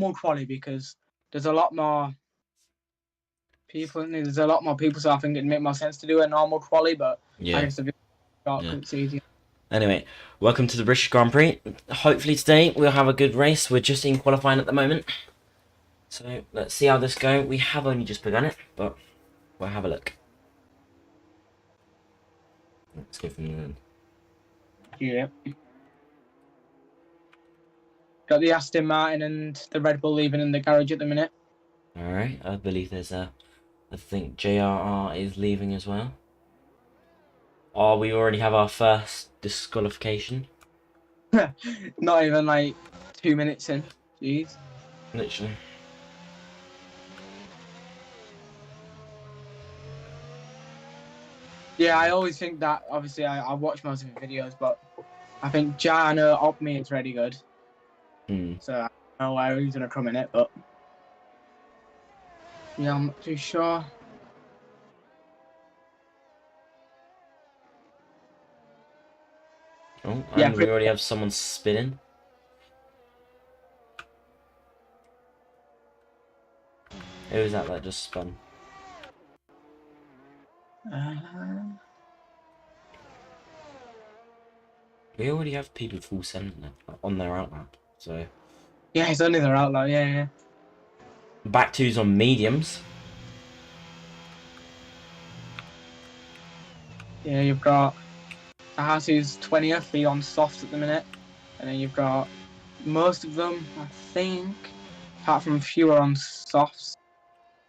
more quality because there's a lot more people. There's a lot more people, so I think it'd make more sense to do a normal quali. But Yeah. I guess if it's easier. Anyway, welcome to the British Grand Prix. Hopefully today we'll have a good race. We're just in qualifying at the moment. So let's see how this goes. We have only just begun it, but we'll have a look. Let's go from the end. Yeah. Got the Aston Martin and the Red Bull leaving in the garage at the minute. Alright, I believe there's I think JRR is leaving as well. Oh, we already have our first disqualification. Not even like 2 minutes in. Jeez. Literally. Yeah, I always think that. Obviously, I watch most of his videos, but I think Jana Opme is really good. So I don't know where he's gonna come in it, but yeah, I'm not too sure. Oh, and we already have someone spinning. Who was that just spun? We already have people full sending it on their outlap, so... Yeah, it's only their outlap, yeah. Back two's on mediums. Yeah, you've got Ahasu's 20th, be on softs at the minute. And then you've got most of them, I think, apart from fewer on softs.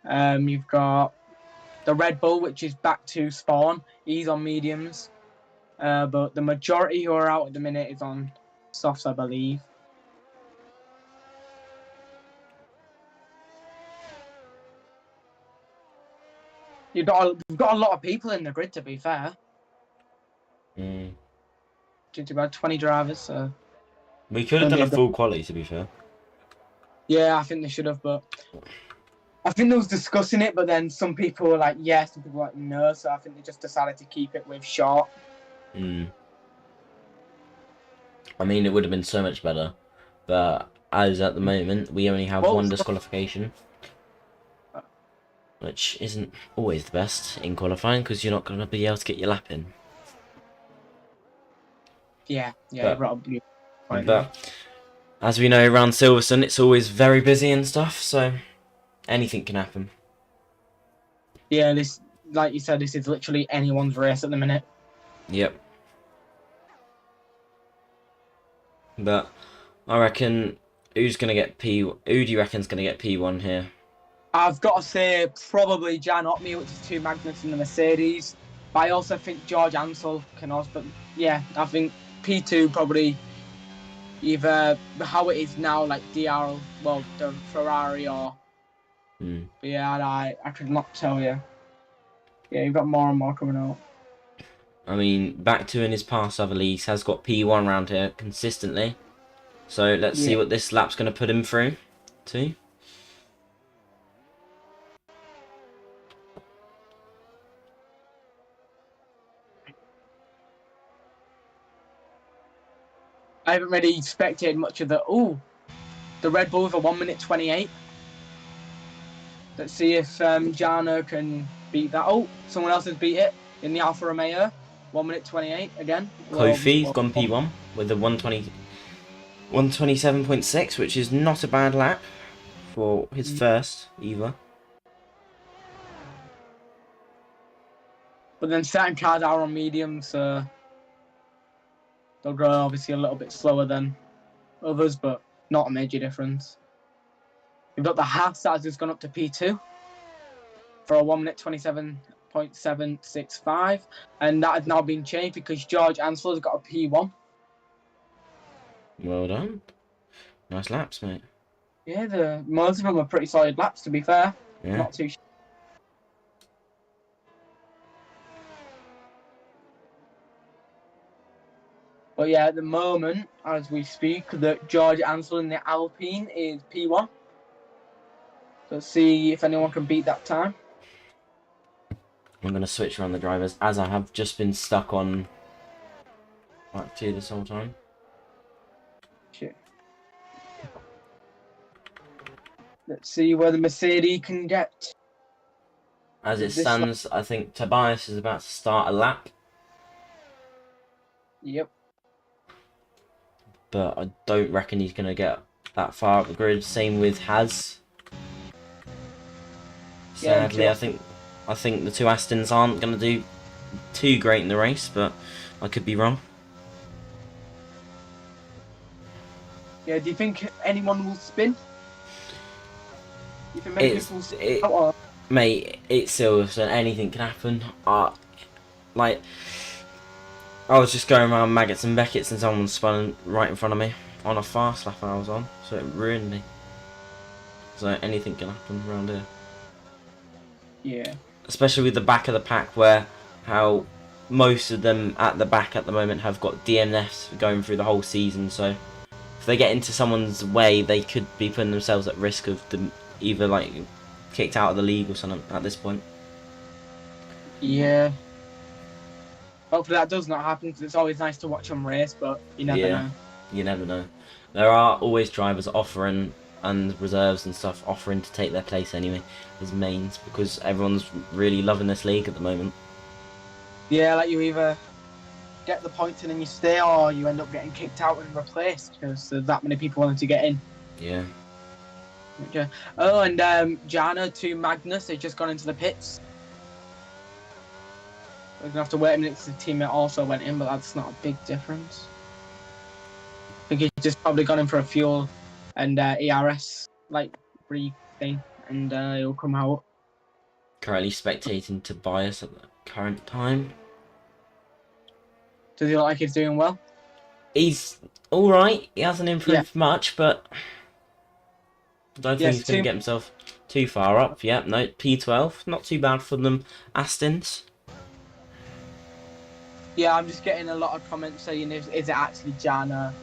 You've got the Red Bull, which is back to spawn. He's on mediums. But the majority who are out at the minute is on softs, I believe. We've got a lot of people in the grid, to be fair. Just about 20 drivers, so... We could have done a full quali, to be fair. Yeah, I think they should have, but... I think they was discussing it, but then some people were like, yes, some people were like, no, so I think they just decided to keep it with short. I mean, it would have been so much better, but as at the moment, we only have one disqualification. Which isn't always the best in qualifying, because you're not going to be able to get your lap in. Yeah, probably. But as we know, around Silverstone, it's always very busy and stuff, so anything can happen. Yeah, this, like you said, this is literally anyone's race at the minute. Yep. But I reckon, who's going to get Who do you reckon's going to get P1 here? I've got to say probably Jan Otme, which is 2 Magnets in the Mercedes. But I also think George Ansel can also. But yeah, I think P2 probably either how it is now, like DR, well, the Ferrari or. But yeah, I could not tell you. Yeah, you've got more and more coming out. I mean, back to in his past other leagues has got P1 around here consistently. So let's see what this lap's going to put him through to. I haven't really expected much of the Red Bulls are 1 minute 28. Let's see if Jano can beat that. Oh, someone else has beat it in the Alfa Romeo. 1 minute 28 again. Kofi's gone P1 with a 127.6, which is not a bad lap for his first either. But then certain cars are on medium, so they'll go obviously a little bit slower than others, but not a major difference. You've got the Haas that has just gone up to P2 for a 1 minute 27.765, and that has now been changed because George Ansel has got a P1. Well done. Nice laps, mate. Yeah, most of them are pretty solid laps, to be fair. Yeah. Not too. But yeah, at the moment, as we speak, that George Ansel in the Alpine is P1. So let's see if anyone can beat that time. I'm going to switch around the drivers, as I have just been stuck on lap 2 this whole time. Shit. Let's see where the Mercedes can get. As it This stands, I think Tobias is about to start a lap, Yep. but I don't reckon he's going to get that far up the grid. Same with Haz. Yeah, Sadly, I think the two Astons aren't going to do too great in the race, but I could be wrong. Yeah, do you think anyone will spin? Do you think many people will spin out, or? Mate, it's Silverstone. Anything can happen. Like, I was just going around Maggots and Beckett's and someone spun right in front of me on a fast lap I was on, so it ruined me. So anything can happen around here. Yeah. Especially with the back of the pack, where how most of them at the back at the moment have got DNFs going through the whole season, so if they get into someone's way, they could be putting themselves at risk of them either like kicked out of the league or something at this point. Yeah. Hopefully that does not happen, because it's always nice to watch them race, but you never know. You never know. There are always drivers offering, and reserves and stuff offering to take their place anyway as mains, because everyone's really loving this league at the moment. Yeah, like you either get the points and then you stay, or you end up getting kicked out and replaced because there's that many people wanting to get in. Yeah. Okay. Oh, and Jana to Magnus, they've just gone into the pits. We're going to have to wait a minute because the teammate also went in, but that's not a big difference. I think he's just probably gone in for a fuel and ERS, like, brief thing, and he'll come out. Currently spectating Tobias at the current time. Does he look like he's doing well? He's alright. He hasn't improved much, but I don't think he's going to get himself too far up. Yep, no, P12. Not too bad for them Astons. Yeah, I'm just getting a lot of comments saying, is it actually Jana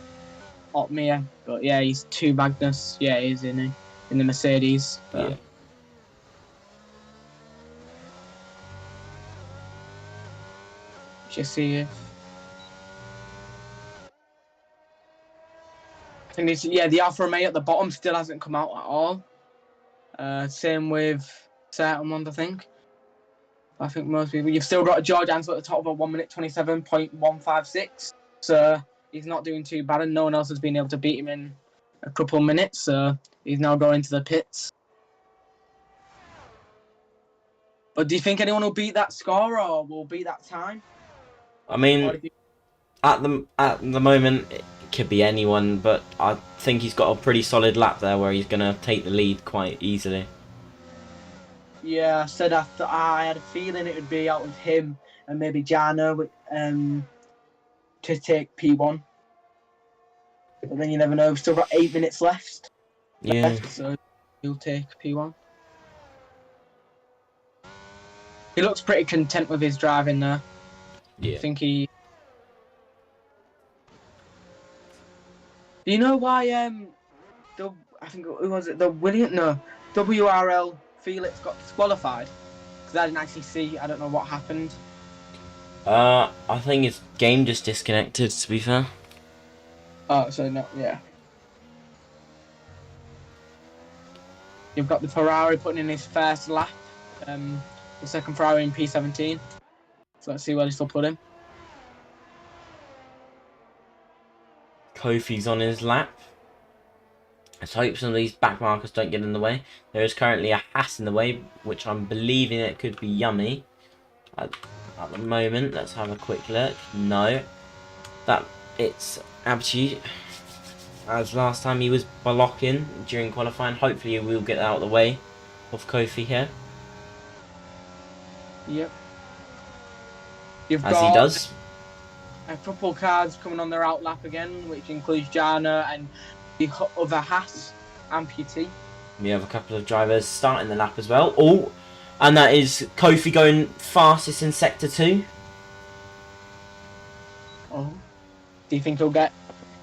Otmir? But yeah, he's 2 Magnus. Yeah, he's in the Mercedes. But... yeah. Just see if... I think it's, yeah, the Alfa Romeo at the bottom still hasn't come out at all. Same with certain ones, I think. I think most people... You've still got George Ansel at the top of a 1:27.156. So he's not doing too bad, and no one else has been able to beat him in a couple of minutes. So he's now going to the pits. But do you think anyone will beat that score or will beat that time? I mean, at the moment, it could be anyone, but I think he's got a pretty solid lap there where he's going to take the lead quite easily. Yeah, I said I had a feeling it would be out of him and maybe Jana to take P1. But then you never know. We've still got 8 minutes left. Yeah. So he'll take P1. He looks pretty content with his driving there. Yeah. I think he... Do you know why I think, who was it? The WRL Felix got disqualified? Because I didn't actually see. I don't know what happened. I think his game just disconnected, to be fair. Oh, so no, yeah. You've got the Ferrari putting in his first lap. The second Ferrari in P17. So let's see where this will put him. Kofi's on his lap. Let's hope some of these back markers don't get in the way. There is currently a Haas in the way, which I'm believing it could be Yummy. At the moment, let's have a quick look. No. It's Abchi. As last time he was blocking during qualifying. Hopefully he will get out of the way of Kofi here. Yep. As he does. A couple cars coming on their out lap again, which includes Jana and the other Haas amputee. We have a couple of drivers starting the lap as well. Oh, and that is Kofi going fastest in Sector 2. Oh. Do you think he'll get...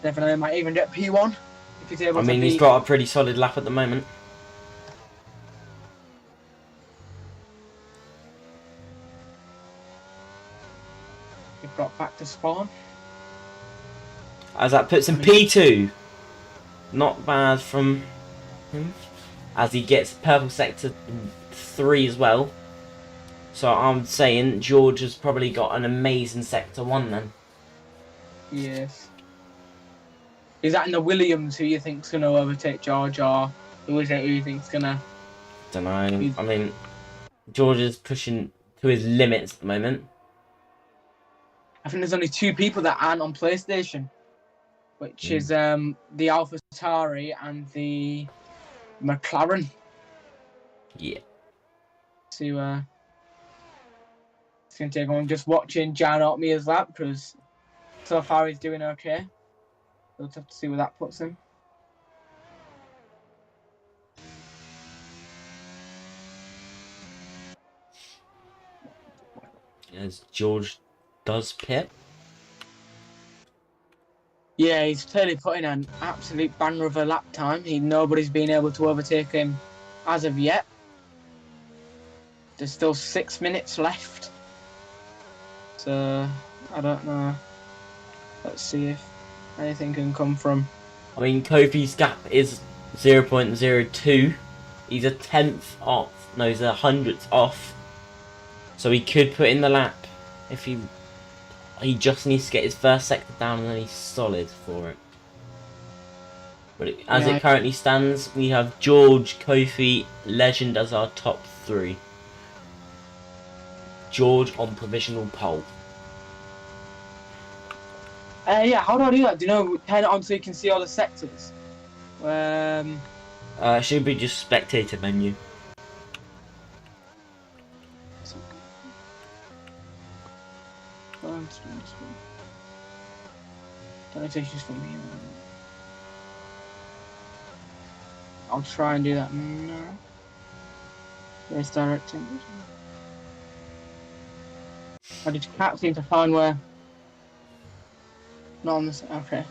Definitely might even get P1 if he's able to beat... He's got a pretty solid lap at the moment. He's got back to spawn. As that puts him P2. Not bad from him. as he gets purple sector 3 as well. So I'm saying George has probably got an amazing sector 1 then. Yes. Is that in the Williams who you think's going to overtake George, or who is it who you think's going to... Don't know. I mean, George is pushing to his limits at the moment. I think there's only 2 people that aren't on PlayStation, which is the AlphaTauri and the McLaren. Yeah. To it's going to take on just watching Jan Otmier's lap, because so far he's doing okay. We'll have to see where that puts him. As George does pit. Yeah, he's clearly putting an absolute banger of a lap time. Nobody's been able to overtake him as of yet. There's still 6 minutes left. So, I don't know. Let's see if anything can come from... I mean, Kofi's gap is 0.02. He's a 10th off. No, he's a 100th off. So he could put in the lap if he just needs to get his first sector down and then he's solid for it. But as it currently stands, we have George, Kofi, Legend as our top 3. George on provisional pole. Yeah, how do I do that? Do you know, turn it on so you can see all the sectors? It should be just spectator menu. I'll try and do that now. There's directing. I just can't seem to find where. Not on this. Okay.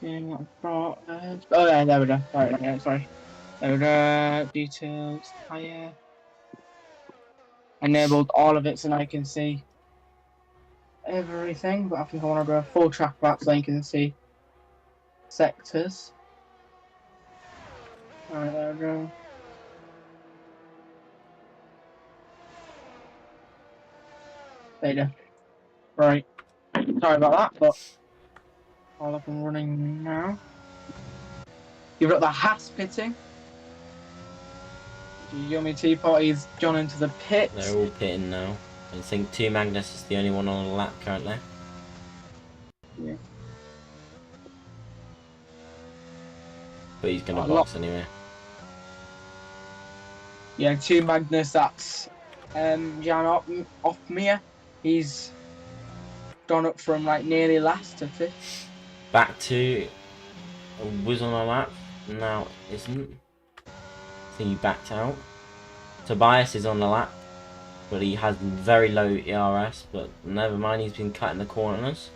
Yeah, oh yeah, there we go. Sorry. There we go. Details. Higher. Enabled all of it so now I can see everything, but I think I want to do a full track map so you can see sectors. Alright, there we go. There you go. Right. Sorry about that, but all up and running now. You've got the Haas pitting. Yummy Teapot, he's gone into the pit. They're all pitting now. I think 2 Magnus is the only one on the lap currently. Yeah. But he's going to box anyway. Yeah, 2 Magnus, that's Jan Opmia. He's gone up from like nearly last to 5th. Back to was on a lap, now isn't. I think he backed out. Tobias is on the lap, but he has very low ERS, but never mind, he's been cutting the corners.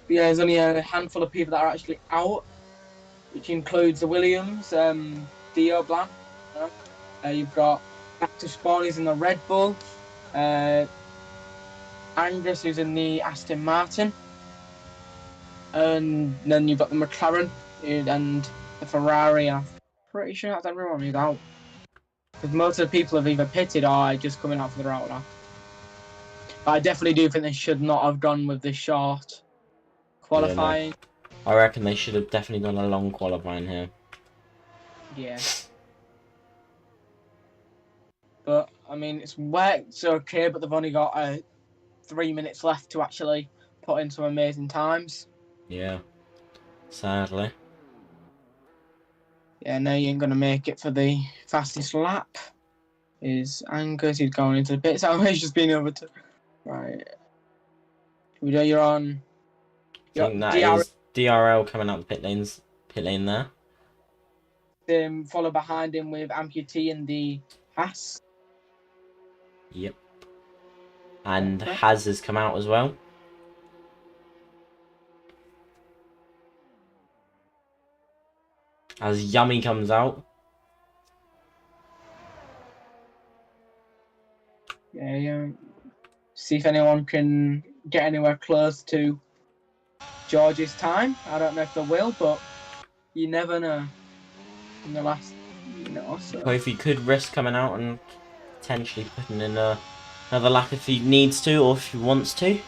Yeah, there's only a handful of people that are actually out, which includes the Williams, Dio Blanc. You've got back to spawn, he's in the Red Bull. Angus, who's in the Aston Martin. And then you've got the McLaren and the Ferrari. I'm pretty sure that's everyone who's out. Because most of the people have either pitted or are just coming out for the route now. But I definitely do think they should not have gone with the short qualifying. Yeah, no. I reckon they should have definitely done a long qualifying here. Yeah. But, I mean, it's worked okay, but they've only got 3 minutes left to actually put in some amazing times. Yeah. Sadly. Yeah, no, you ain't going to make it for the fastest lap. Is Angus, he's going into the pits. He's just been over to... Right. We know you're on... I think that is DRL coming out the pit lane there. Follow behind him with Amputee and the Haas. Yep. And Haz has come out as well. As Yummy comes out. Yeah. See if anyone can get anywhere close to George's time. I don't know if they will, but you never know in the last minute or so. Kofi could risk coming out and potentially putting in another lap if he needs to or if he wants to.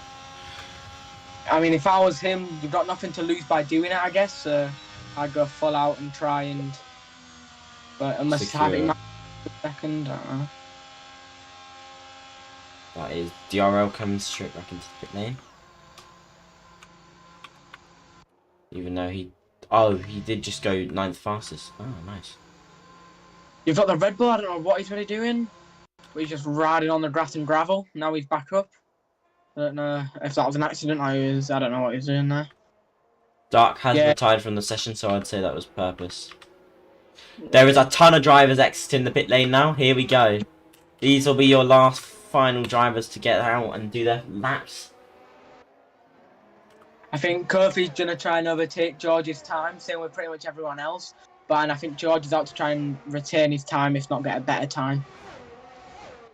I mean, if I was him, you've got nothing to lose by doing it, I guess. So I'd go full out and try and. But unless having my second, I don't know. That is DRL comes straight back into the pit lane. Even though he did just go 9th fastest. Oh, nice. You've got the Red Bull. I don't know what he's really doing. But he's just riding on the grass and gravel. Now he's back up. I don't know if that was an accident. I don't know what he's doing there. Dark has retired from the session, so I'd say that was purpose. There is a ton of drivers exiting the pit lane now. Here we go. These will be your last final drivers to get out and do their laps. I think Kofi's going to try and overtake George's time, same with pretty much everyone else. And I think George is out to try and retain his time, if not get a better time.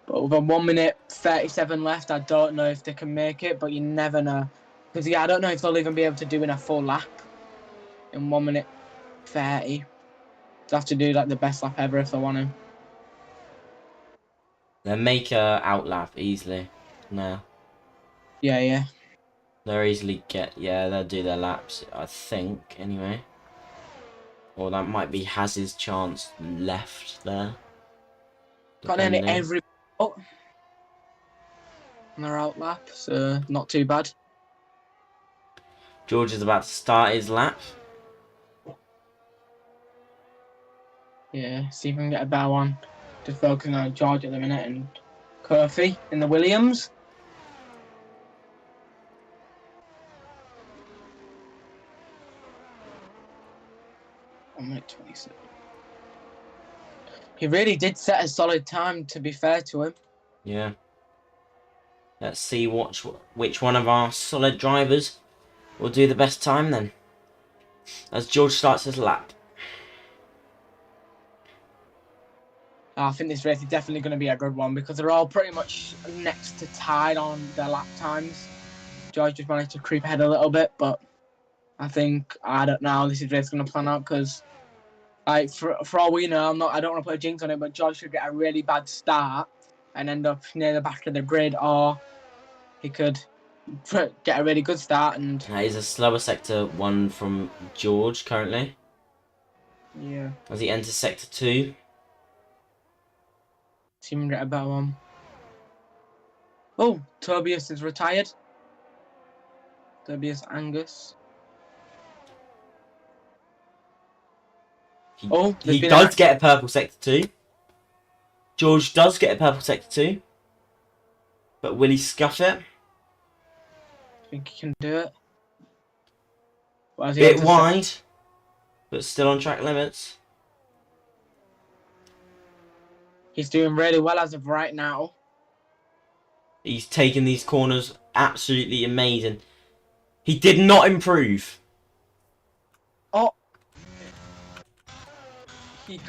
But with a 1 minute 37 left, I don't know if they can make it, but you never know. Because, I don't know if they'll even be able to do in a full lap in 1 minute 30. They'll have to do like the best lap ever if they want to. They'll make a outlap easily. No. Yeah. They'll easily they'll do their laps, I think, anyway. Or that might be Haz's chance left there. Got nearly every on their outlap, so not too bad. George is about to start his lap. Yeah, see if we can get a better one. Just focusing on George at the minute and Kofi in the Williams. I'm at 27. He really did set a solid time, to be fair to him. Yeah. Let's see which one of our solid drivers will do the best time then. As George starts his lap. I think this race is definitely going to be a good one because they're all pretty much next to tied on their lap times. George just managed to creep ahead a little bit, but I don't know how this race is going to plan out because, like, for all we know, I don't want to put a jinx on it, but George should get a really bad start and end up near the back of the grid, or he could get a really good start and. That is a slower sector 1 from George currently. Yeah. As he enters sector 2. See him get a better one. Oh, Tobias is retired. Tobias Angus. He does get a purple sector 2. George does get a purple sector 2. But will he scuff it? I think he can do it. Bit wide, but still on track limits. He's doing really well as of right now. He's taking these corners absolutely amazing. He did not improve. Oh. He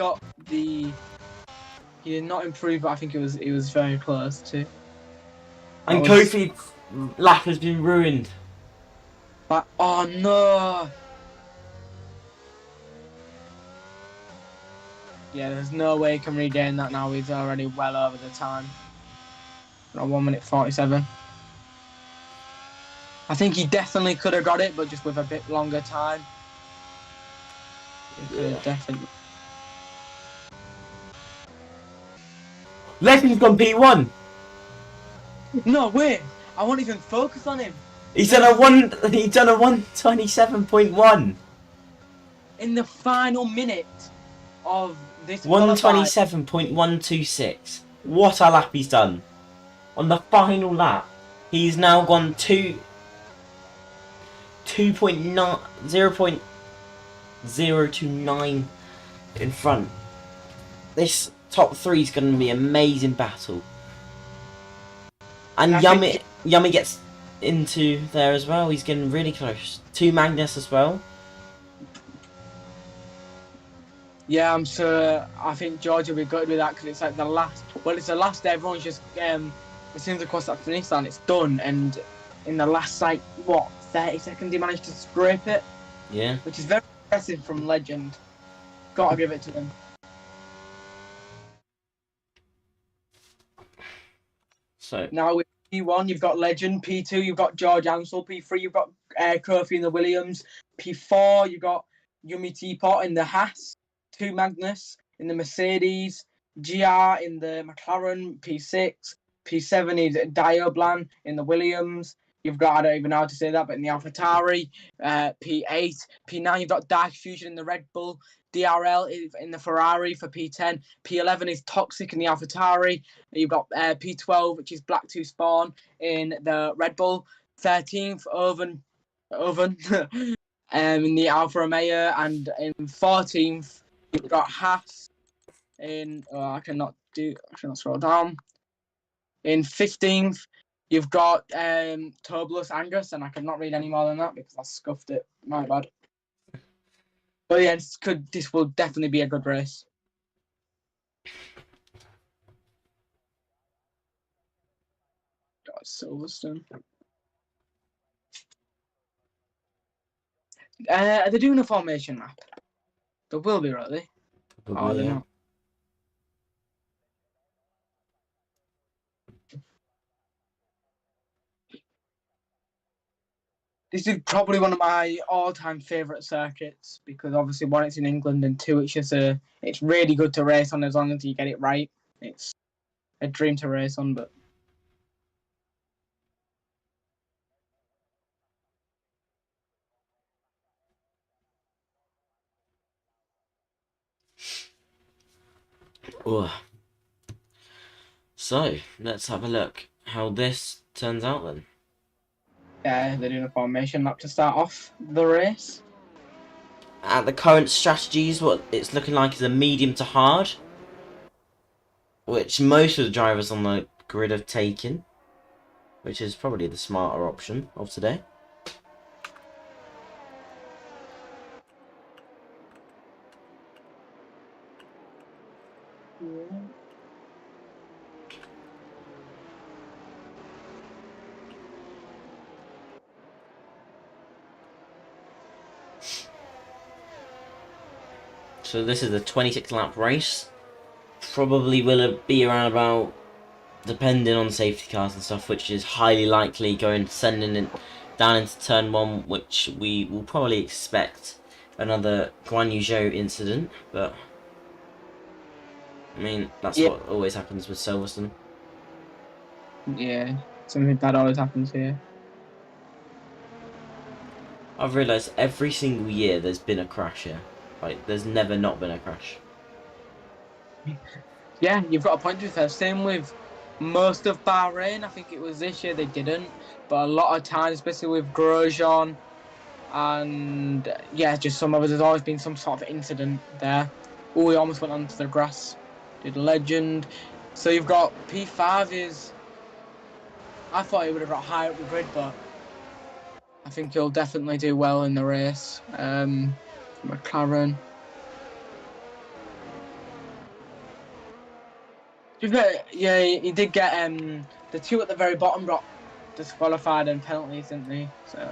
did not improve, but I think it was very close to. And Kofi's lap has been ruined. But oh no. Yeah, there's no way he can regain that now. He's already well over the time. 1 minute 47. I think he definitely could have got it, but just with a bit longer time. He could have definitely. Leslie's gone P1. No way! I won't even focus on him. He's done a 127.1 in the final minute of this. 127.126. What a lap he's done! On the final lap, he's now gone 0.029 in front. This top 3 is going to be an amazing battle. And Yummy gets into there as well. He's getting really close. 2 Magnus as well. Yeah, I'm sure. I think George will be good with that because it's like the last. Well, it's the last day. Everyone's just as soon as they cross that finish line, it's done. And in the last 5 30 seconds he managed to scrape it, Yeah. which is very impressive from Legend. Gotta give it to them. So Now with P1, you've got Legend. P2, you've got George Ansell. P3, you've got Kofi in the Williams. P4, you've got Yumi Teapot in the Haas. 2 Magnus in the Mercedes. GR in the McLaren. P6. P7 is Dioblan in the Williams. You've got, I don't even know how to say that, but in the AlphaTauri. P8. P9, you've got Dark Fusion in the Red Bull. DRL in the Ferrari for P10. P11 is Toxic in the AlphaTauri. You've got P12, which is Black 2 Spawn in the Red Bull. 13th, Oven in the Alfa Romeo. And in 14th, you've got Haas in... I cannot scroll down. In 15th, you've got Tobulus Angus, and I cannot read any more than that because I scuffed it. My bad. But yeah, this will definitely be a good race. Got Silverstone. Are they doing a formation map? There will be, really. Oh, they're not. This is probably one of my all-time favourite circuits because obviously, one, it's in England, and two, it's really good to race on as long as you get it right. It's a dream to race on, but. Ugh. So let's have a look how this turns out then. Yeah, they're doing a formation lap to start off the race. At the current strategies, what it's looking like is a medium to hard, which most of the drivers on the grid have taken, which is probably the smarter option of today. Yeah. So this is a 26 lap race. Probably will be around about, depending on safety cars and stuff, which is highly likely sending it down into turn 1, which we will probably expect another Guan Yu Zhou incident, but I mean that's what always happens with Silverstone. Yeah, something bad always happens here. I've realised every single year there's been a crash here. Like, there's never not been a crash. Yeah, you've got a point to be. Same with most of Bahrain. I think it was this year they didn't, but a lot of times, especially with Grosjean and just some others, there's always been some sort of incident there. Oh, he almost went onto the grass. Did Legend. So you've got P5 is... I thought he would have got higher up the grid, but I think he'll definitely do well in the race. McLaren. Yeah, he did get the two at the very bottom got disqualified and penalties, didn't they? So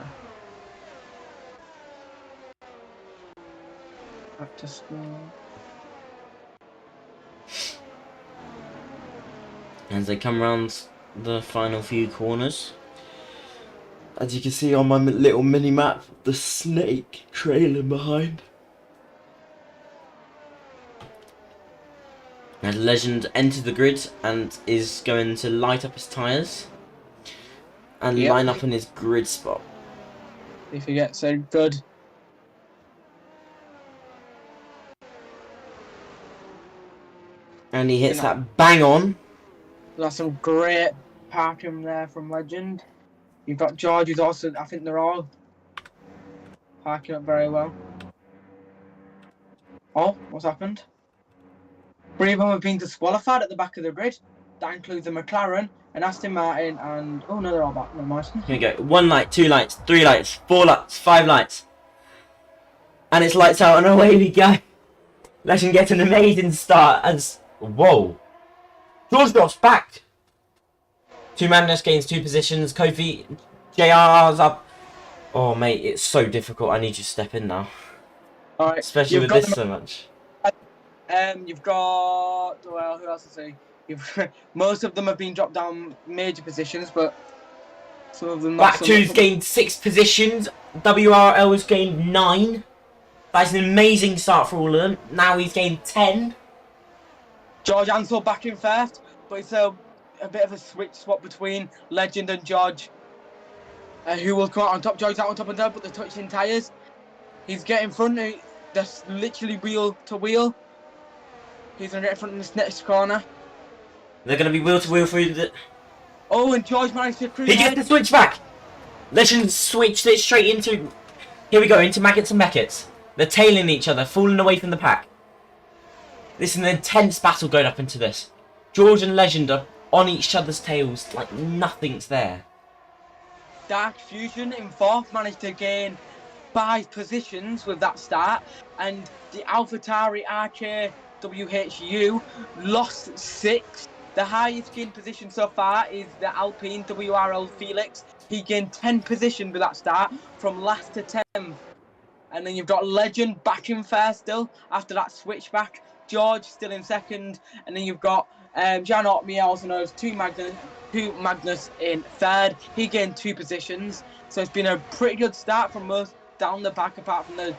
back to school. As they come around the final few corners, as you can see on my little mini map, the snake trailing behind. And Legend enters the grid and is going to light up his tyres and line up in his grid spot. If he gets so good. And he hits that bang on. That's some great parking there from Legend. You've got George, who's also, I think they're all parking up very well. Oh, what's happened? 3 of them have been disqualified at the back of the grid. That includes the McLaren, an Aston Martin, and... Oh, no, they're all back. No, Martin. Here we go. 1 light, 2 lights, 3 lights, 4 lights, 5 lights. And it's lights out and away we go. Legend gets an amazing start as... Whoa. George drops back. 2 Magnus gains 2 positions. Kofi, JR's up. Oh, mate, it's so difficult. I need you to step in now. All right, Especially with this so much. You've got, well, who else to say? Most of them have been dropped down major positions, but some of them not Back so two's much. gained 6 positions. WRL has gained 9. That's an amazing start for all of them. Now he's gained 10. George Ansell back in first, but it's a bit of a switch swap between Legend and George. Who will come out on top? George's out on top of that, but they're touching tyres. He's getting in front. They're literally wheel to wheel. He's going to get in front in this next corner. They're going to be wheel to wheel through the... Oh, and George managed to cruise He gets ahead. the switch back. Legend switched it straight into... Here we go, into Maggots and Beckett's. They're tailing each other, falling away from the pack. This is an intense battle going up into this. George and Legend are on each other's tails like nothing's there. Dark Fusion in fourth managed to gain 5 positions with that start, and the AlphaTauri RKWHU lost 6. The highest gained position so far is the Alpine WRL Felix. He gained 10 positions with that start from last to 10th. And then you've got Legend back in first still after that switchback. George still in second, and then you've got Jan Otmey, also known as 2 Magnus in third. He gained 2 positions, so it's been a pretty good start from most down the back, apart from the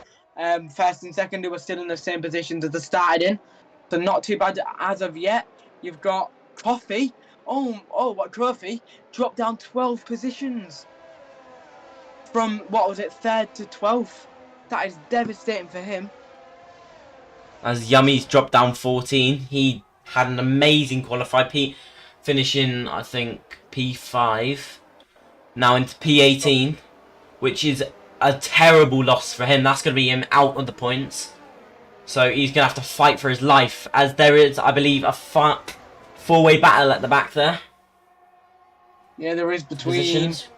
first and second who were still in the same positions as they started in. So not too bad as of yet. You've got Coffee. Oh, what Trophy? Dropped down 12 positions from, what was it, 3rd to 12th. That is devastating for him. As Yummy's dropped down 14, he had an amazing qualifier, finishing, I think, P5. Now into P18, which is a terrible loss for him. That's going to be him out of the points. So he's going to have to fight for his life, as there is, I believe, a 4-way battle at the back there. Yeah, there is between... Positions.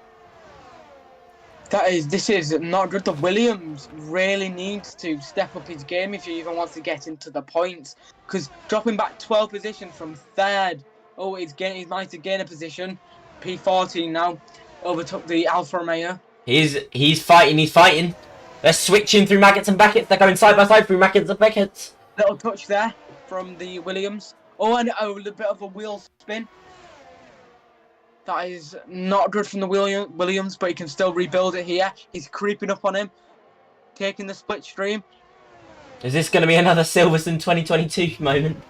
This is not good. The Williams really needs to step up his game if he even wants to get into the points. Because dropping back 12 positions from 3rd, he's managed to gain a position. P14 now, overtook the Alfa Romeo. He's fighting. They're switching through Maggots and Beckett's. They're going side by side through Maggots and Beckett's. Little touch there from the Williams. And a little bit of a wheel spin. That is not good from the Williams, but he can still rebuild it here. He's creeping up on him, taking the split stream. Is this going to be another Silverstone 2022 moment?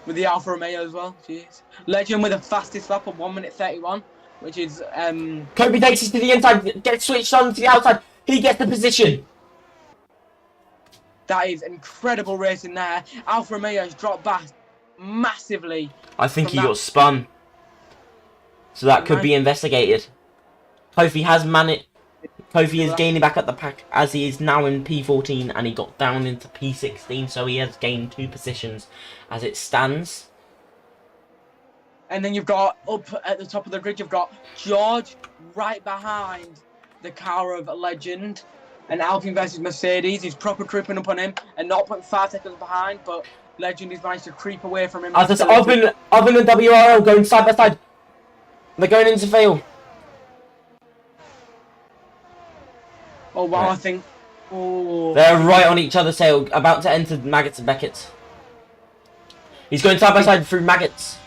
With the Alfa Romeo as well. Jeez. Legend with the fastest lap of 1:31, which is... Kobe takes it to the inside, gets switched on to the outside. He gets the position. That is incredible racing there. Alfa Romeo has dropped back massively. I think he got spun. So that could be investigated. Kofi is gaining back at the pack as he is now in P14 and he got down into P16, so he has gained 2 positions as it stands. And then you've got up at the top of the grid, you've got George right behind the car of Legend. And Alpine versus Mercedes, he's proper creeping up on him and 0.5 seconds behind, but Legend has managed to creep away from him. As this Oven and WRL going side by side. They're going into fail. Oh wow, Right. I think... Oh. They're right on each other's tail, about to enter Maggots and Beckett's. He's going side by side through Maggots.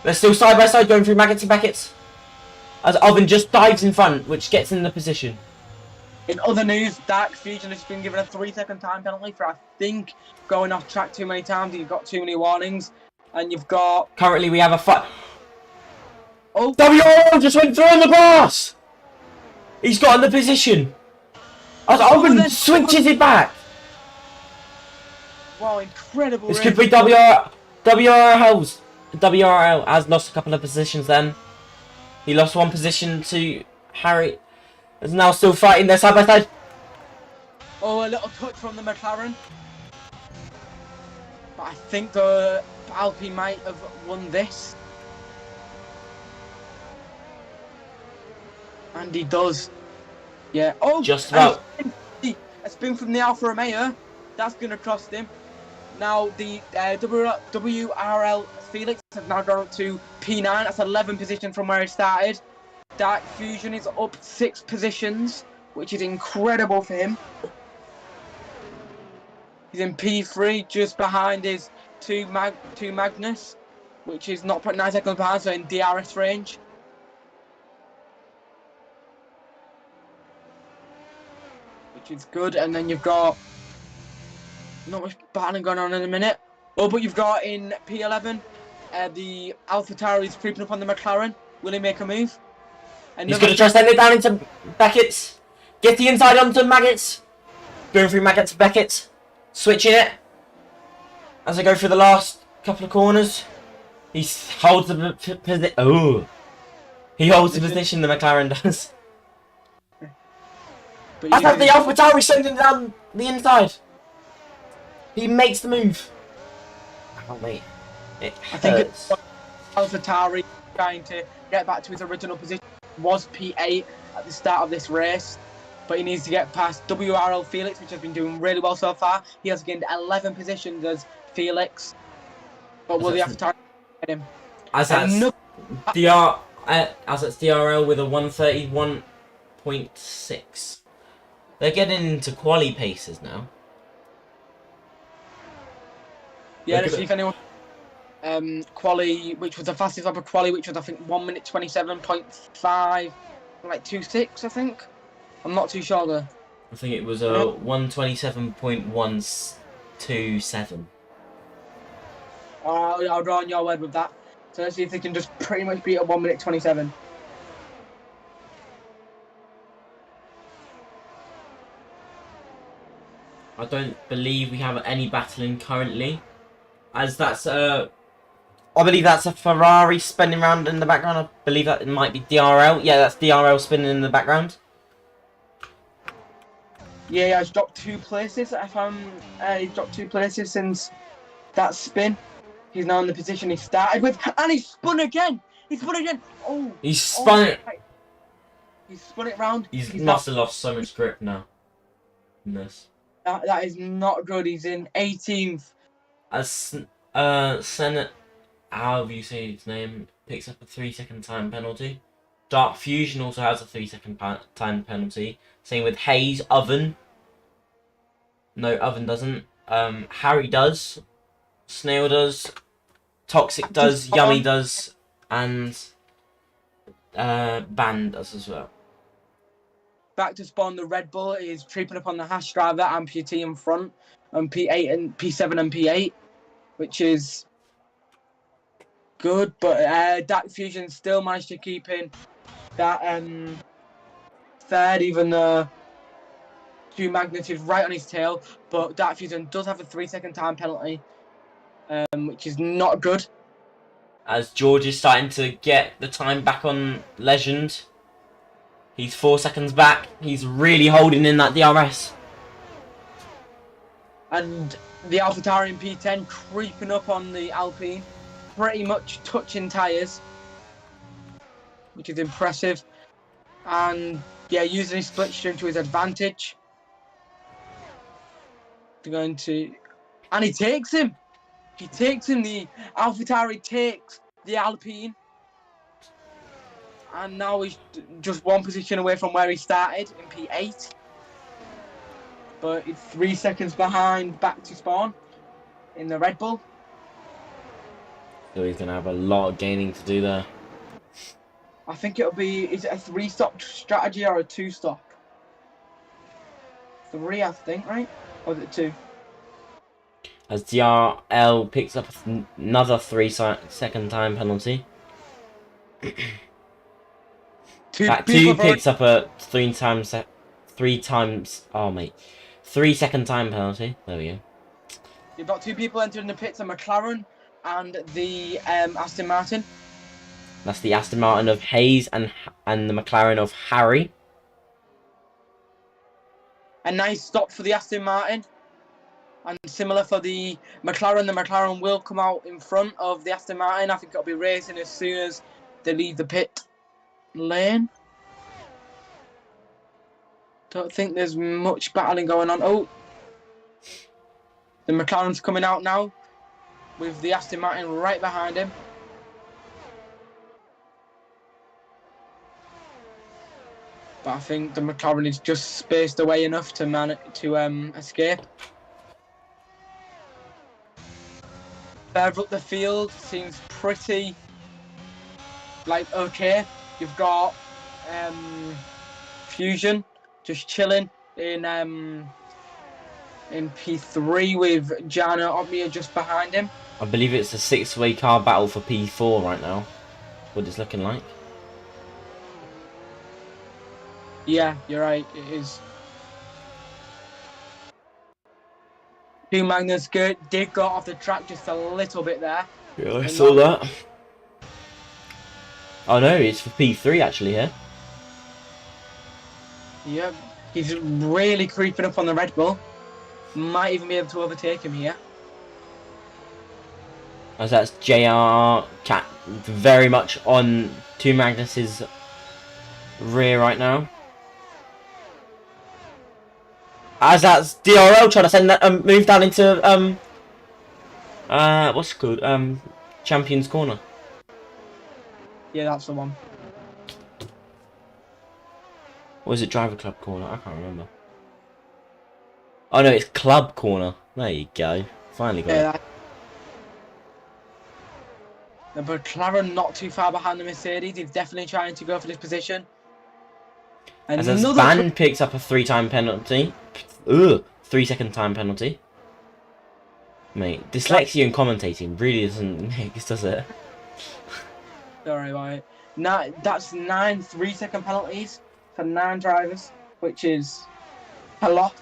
They're still side by side going through Maggots and Beckett's. As Oven just dives in front, which gets in the position. In other news, Dark Fusion has been given a 3-second time penalty for, I think, going off track too many times. You've got too many warnings. And you've got... Currently we have a fight. Oh! WRL just went through on the grass! He's got in the position. As Oven switches it back. Wow, incredible. This could be WRL has lost a couple of positions then. He lost 1 position to Harry. Is now still fighting there side by side. Oh, a little touch from the McLaren. But I think the Alpine might have won this. And he does. Yeah. Oh, Just about. A spin from the Alfa Romeo. That's going to cost him. Now, the WRL Felix has now gone up to P9. That's 11 position from where he started. Dark Fusion is up 6 positions, which is incredible for him. He's in P3, just behind his two Magnus, which is not 9 seconds behind, so in DRS range. Which is good, and then you've got not much battling going on in a minute. Oh, but you've got in P11, the AlphaTauri is creeping up on the McLaren. Will he make a move? He's going to try to send it down into Beckett's. Get the inside onto Maggots. Going through Maggots to Beckett. Switching it. As I go through the last couple of corners. He holds the position. Oh. He holds the position, the McLaren does. I thought the AlphaTauri sending down the inside. He makes the move. Oh, mate. It hurts. I think it's AlphaTauri trying to get back to his original position. Was P8 at the start of this race, but he needs to get past WRL Felix, which has been doing really well so far. He has gained 11 positions as Felix, but will the AlphaTauri get him? As that's DRL with a 131.6. They're getting into quali paces now. Yeah, let's see if anyone. Quali, which was the fastest lap of quali, which was I think 1 minute 27.5, like 26, I think. I'm not too sure though. I think it was 127.127. I'll draw on your word with that. So let's see if they can just pretty much beat a 1 minute 27. I don't believe we have any battling currently, as that's I believe that's a Ferrari spinning around in the background. I believe that it might be DRL. Yeah, that's DRL spinning in the background. Yeah, he's dropped 2 places. He's dropped 2 places since that spin. He's now in the position he started with, and he's spun again. He's spun again. Oh, he's spun it. He's spun it round. He must have lost so much grip now. In this. That is not good. He's in 18th. As Senate, however you say his name, picks up a 3-second time penalty. Dark Fusion also has a 3-second time penalty. Same with Hayes. Oven. No, Oven doesn't. Harry does. Snail does. Toxic does. Yummy does. And Band does as well. Back to spawn, the Red Bull is creeping up on the Hash driver amputee in front on P8 and P7 and P8, which is good, but Dark Fusion still managed to keep in that third, even though Q Magnus is right on his tail. But Dark Fusion does have a 3-second time penalty, which is not good. As George is starting to get the time back on Legend. He's 4 seconds back. He's really holding in that DRS. And the AlphaTauri in P10 creeping up on the Alpine, pretty much touching tyres, which is impressive. And yeah, using his split string to his advantage. They're going to, and he takes him. He takes him. The AlphaTauri takes the Alpine. And now he's just 1 position away from where he started in P8. But it's 3 seconds behind back to spawn in the Red Bull. So he's going to have a lot of gaining to do there. I think it'll be, is it a 3-stop strategy or a 2-stop? 3, I think, right? Or is it 2? As DRL picks up another 3-second time penalty. Two picks up a 3 times. Oh mate, 3-second time penalty. There we go. You've got 2 people entering the pits: a McLaren and the Aston Martin. That's the Aston Martin of Hayes and the McLaren of Harry. A nice stop for the Aston Martin, and similar for the McLaren. The McLaren will come out in front of the Aston Martin. I think it'll be racing as soon as they leave the pit lane. Don't think there's much battling going on. Oh, the McLaren's coming out now with the Aston Martin right behind him. but I think the McLaren is just spaced away enough to escape. Further up the field seems pretty okay. You've got Fusion just chilling in P3 with Jana Opmia just behind him. I believe it's a 6-way car battle for P4 right now. What it's looking like. Yeah, you're right. It is. Two Magnus did go off the track just a little bit there. Yeah, I saw that. Oh no, it's for P3 actually here. Yep, he's really creeping up on the Red Bull. Might even be able to overtake him here. As that's JR Cat very much on Two Magnus's rear right now. As that's DRL trying to send that move down into what's it called? Champions Corner. Yeah, that's the one. Or is it Driver Club Corner? I can't remember. Oh no, it's Club Corner. There you go. Finally got it. The McLaren not too far behind the Mercedes. He's definitely trying to go for this position. As Van picks up a 3-time penalty. Ugh, 3-second time penalty. Mate, dyslexia and commentating really doesn't make this, does it? Sorry about it. That's 9 3-second penalties for 9 drivers, which is a lot.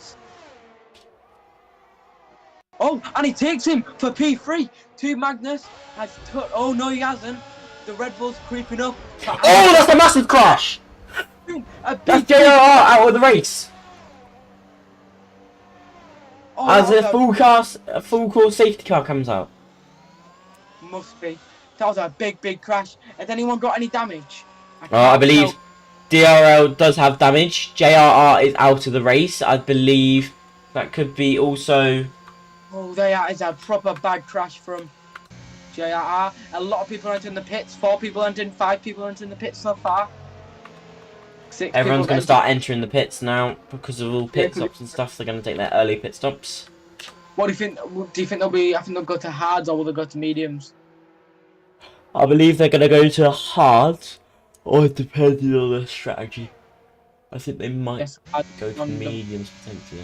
Oh, and he takes him for P3. Two Magnus has oh no, he hasn't. The Red Bull's creeping up. Oh, that's a massive crash! That's JR out of the race. Oh, as a full course safety car comes out. Must be. That was a big crash. Has anyone got any damage? I believe DRL does have damage. JRR is out of the race. I believe that could be also. Oh, that is a proper bad crash from JRR. A lot of people are entering the pits. 4 people entering, 5 people entering the pits so far. Everyone's going to start entering the pits now because of all pit stops and stuff. They're going to take their early pit stops. What do you think? Do you think they'll be? I think they'll go to hards or will they go to mediums? I believe they're going to go to hards, or depending on their strategy. I think they might go to mediums potentially.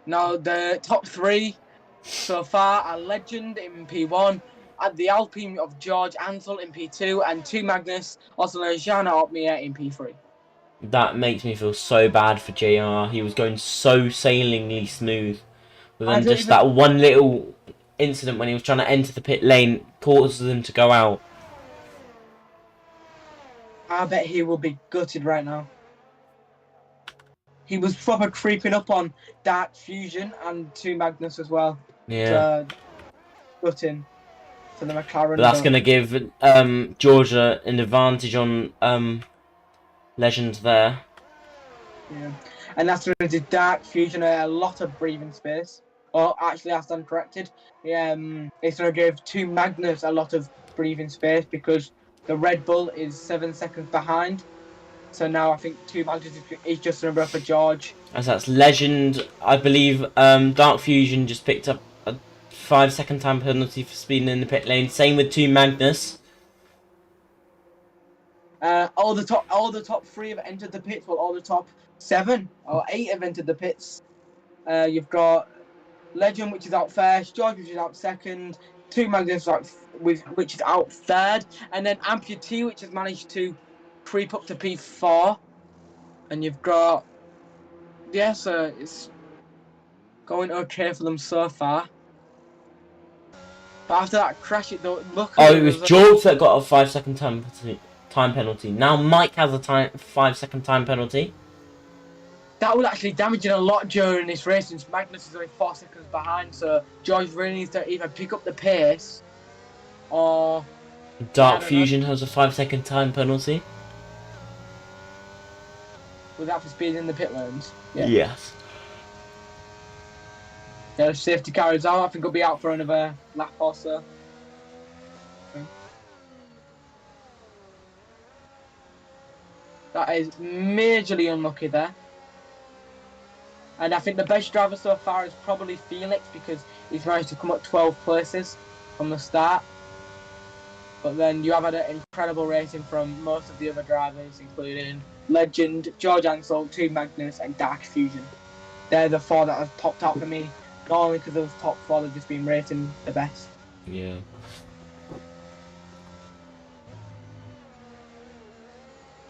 Now the top 3 so far are Legend in P1, and the Alpine of George Ansel in P2, and Two Magnus, also known as Jana Opmia in P3. That makes me feel so bad for JR. He was going so sailingly smooth. But then just that one little incident when he was trying to enter the pit lane causes him to go out. I bet he will be gutted right now. He was proper creeping up on Dark Fusion and Two Magnus as well. Yeah. Gutting for the McLaren. But that's going to give Georgia an advantage on Legend there. Yeah. And that's going to give Dark Fusion a lot of breathing space. Or actually, I stand corrected. It's going to give Two Magnus a lot of breathing space because the Red Bull is 7 seconds behind. So now I think Two Magnus is just a number for George. As that's Legend, I believe Dark Fusion just picked up a 5-second time penalty for speeding in the pit lane. Same with Two Magnus. All the top 3 have entered the pits. Well, all the top 7 or 8 have entered the pits. You've got Legend, which is out first. George, which is out second. Two Magnus, which is out third, and then Amputee, which has managed to creep up to P4. And you've got so it's going okay for them so far. But after that crash, it was George that got a 5-second time penalty. Now Mike has a 5-second time penalty. That will actually damage it a lot during this race since Magnus is only 4 seconds behind. So George really needs to either pick up the pace or. Dark Fusion has a 5-second time penalty. Was that for speeding in the pit lanes? Yeah. Yes. Yeah, the safety car is out. I think it'll be out for another lap or so. Okay. That is majorly unlucky there. And I think the best driver so far is probably Felix because he's managed to come up 12 places from the start. But then you have had an incredible racing from most of the other drivers, including Legend, George Ansel, Team Magnus, and Dark Fusion. They're the four that have popped out for me, not only because those top four have just been racing the best. Yeah.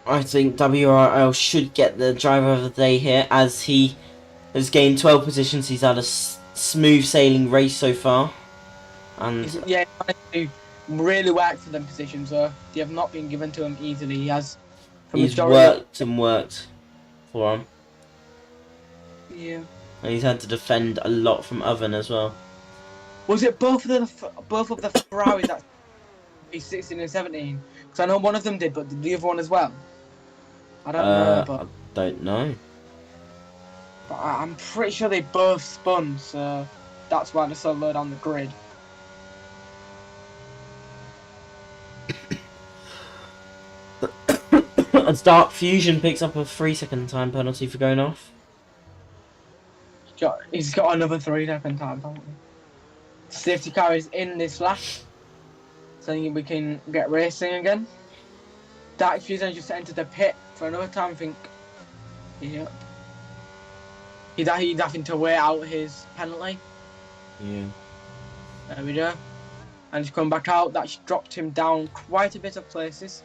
I think WRL should get the driver of the day here, as he has gained 12 positions. He's had a smooth sailing race so far. And yeah, he really worked for them positions, so they have not been given to him easily. He has, for he's majority worked and worked for him. Yeah. And he's had to defend a lot from Oven as well. Was it both of the Ferraris that be 16 and 17? Because I know one of them did, but did the other one as well? I don't know, but I don't know. I'm pretty sure they both spun, so that's why they're so low down the grid. As Dark Fusion picks up a 3-second time penalty for going off. He's got another 3-second time penalty. Safety car is in this lap, so we can get racing again. Dark Fusion just entered the pit for another time, I think. Yep. He's having to wait out his penalty. Yeah. There we go. And he's come back out. That's dropped him down quite a bit of places.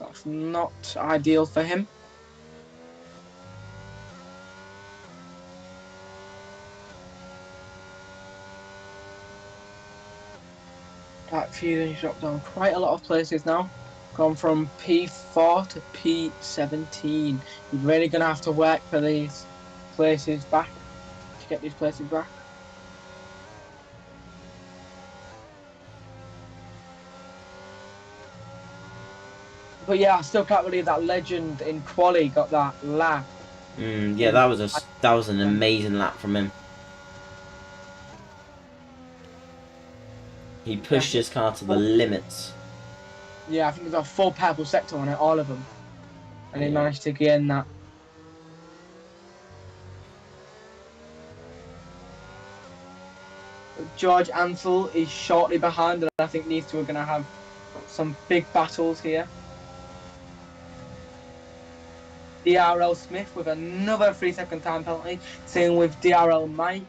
That's not ideal for him. That Fusion's dropped down quite a lot of places now. Gone from P4 to P17. He's really going to have to work for these places back. To get these places back. But yeah, I still can't believe that Legend in quali got that lap. Yeah, that was an amazing lap from him. He pushed his car to the limits. Yeah, I think there's a full purple sector on it, all of them. And he Yeah. managed to gain that. George Ansel is shortly behind, and I think these two are going to have some big battles here. DRL Smith with another 3-second time penalty. Same with DRL Mike.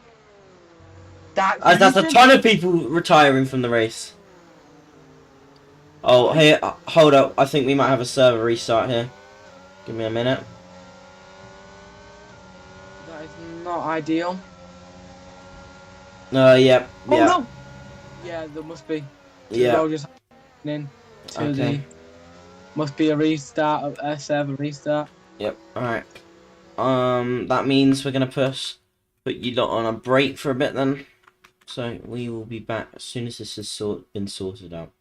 That's a ton of people retiring from the race. Oh, here, hold up. I think we might have a server restart here. Give me a minute. That is not ideal. Yep. Oh yeah. no! Yeah, there must be. Yeah. Just happening to Okay. must be a restart, a server restart. Yep. Alright. That means we're gonna put you lot on a break for a bit then. So we will be back as soon as this has been sorted out.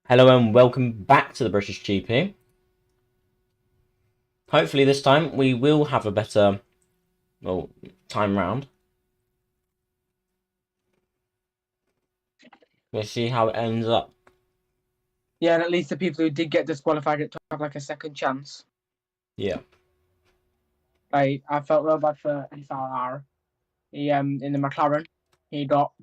Hello and welcome back to the British GP. Hopefully this time we will have a better, well, time round. We'll see how it ends up. Yeah, and at least the people who did get disqualified get to have like a second chance. Yeah. Like, I felt real bad for SRR. He in the McLaren, he got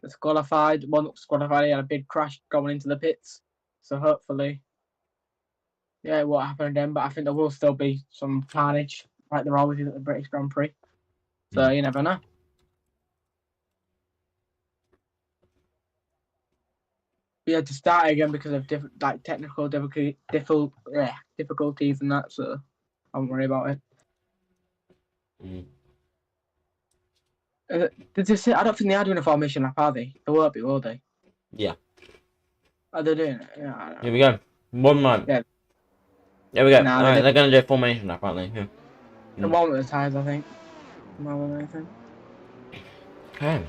disqualified. Well, not disqualified. He had a big crash going into the pits. So hopefully, yeah, it won't happen again. But I think there will still be some carnage, like there always is at the British Grand Prix. So you never know. We had to start again because of different, like technical difficulties and that. So I won't worry about it. Did they say? I don't think they are doing a formation lap, are they? They won't be, will they? Yeah. Are they doing it? Yeah. Here we go. 1 month. Yeah. There we go. Nah, Alright, they're going to do a formation lap, aren't they? Yeah. The one with the tires, I think. More than anything. Okay.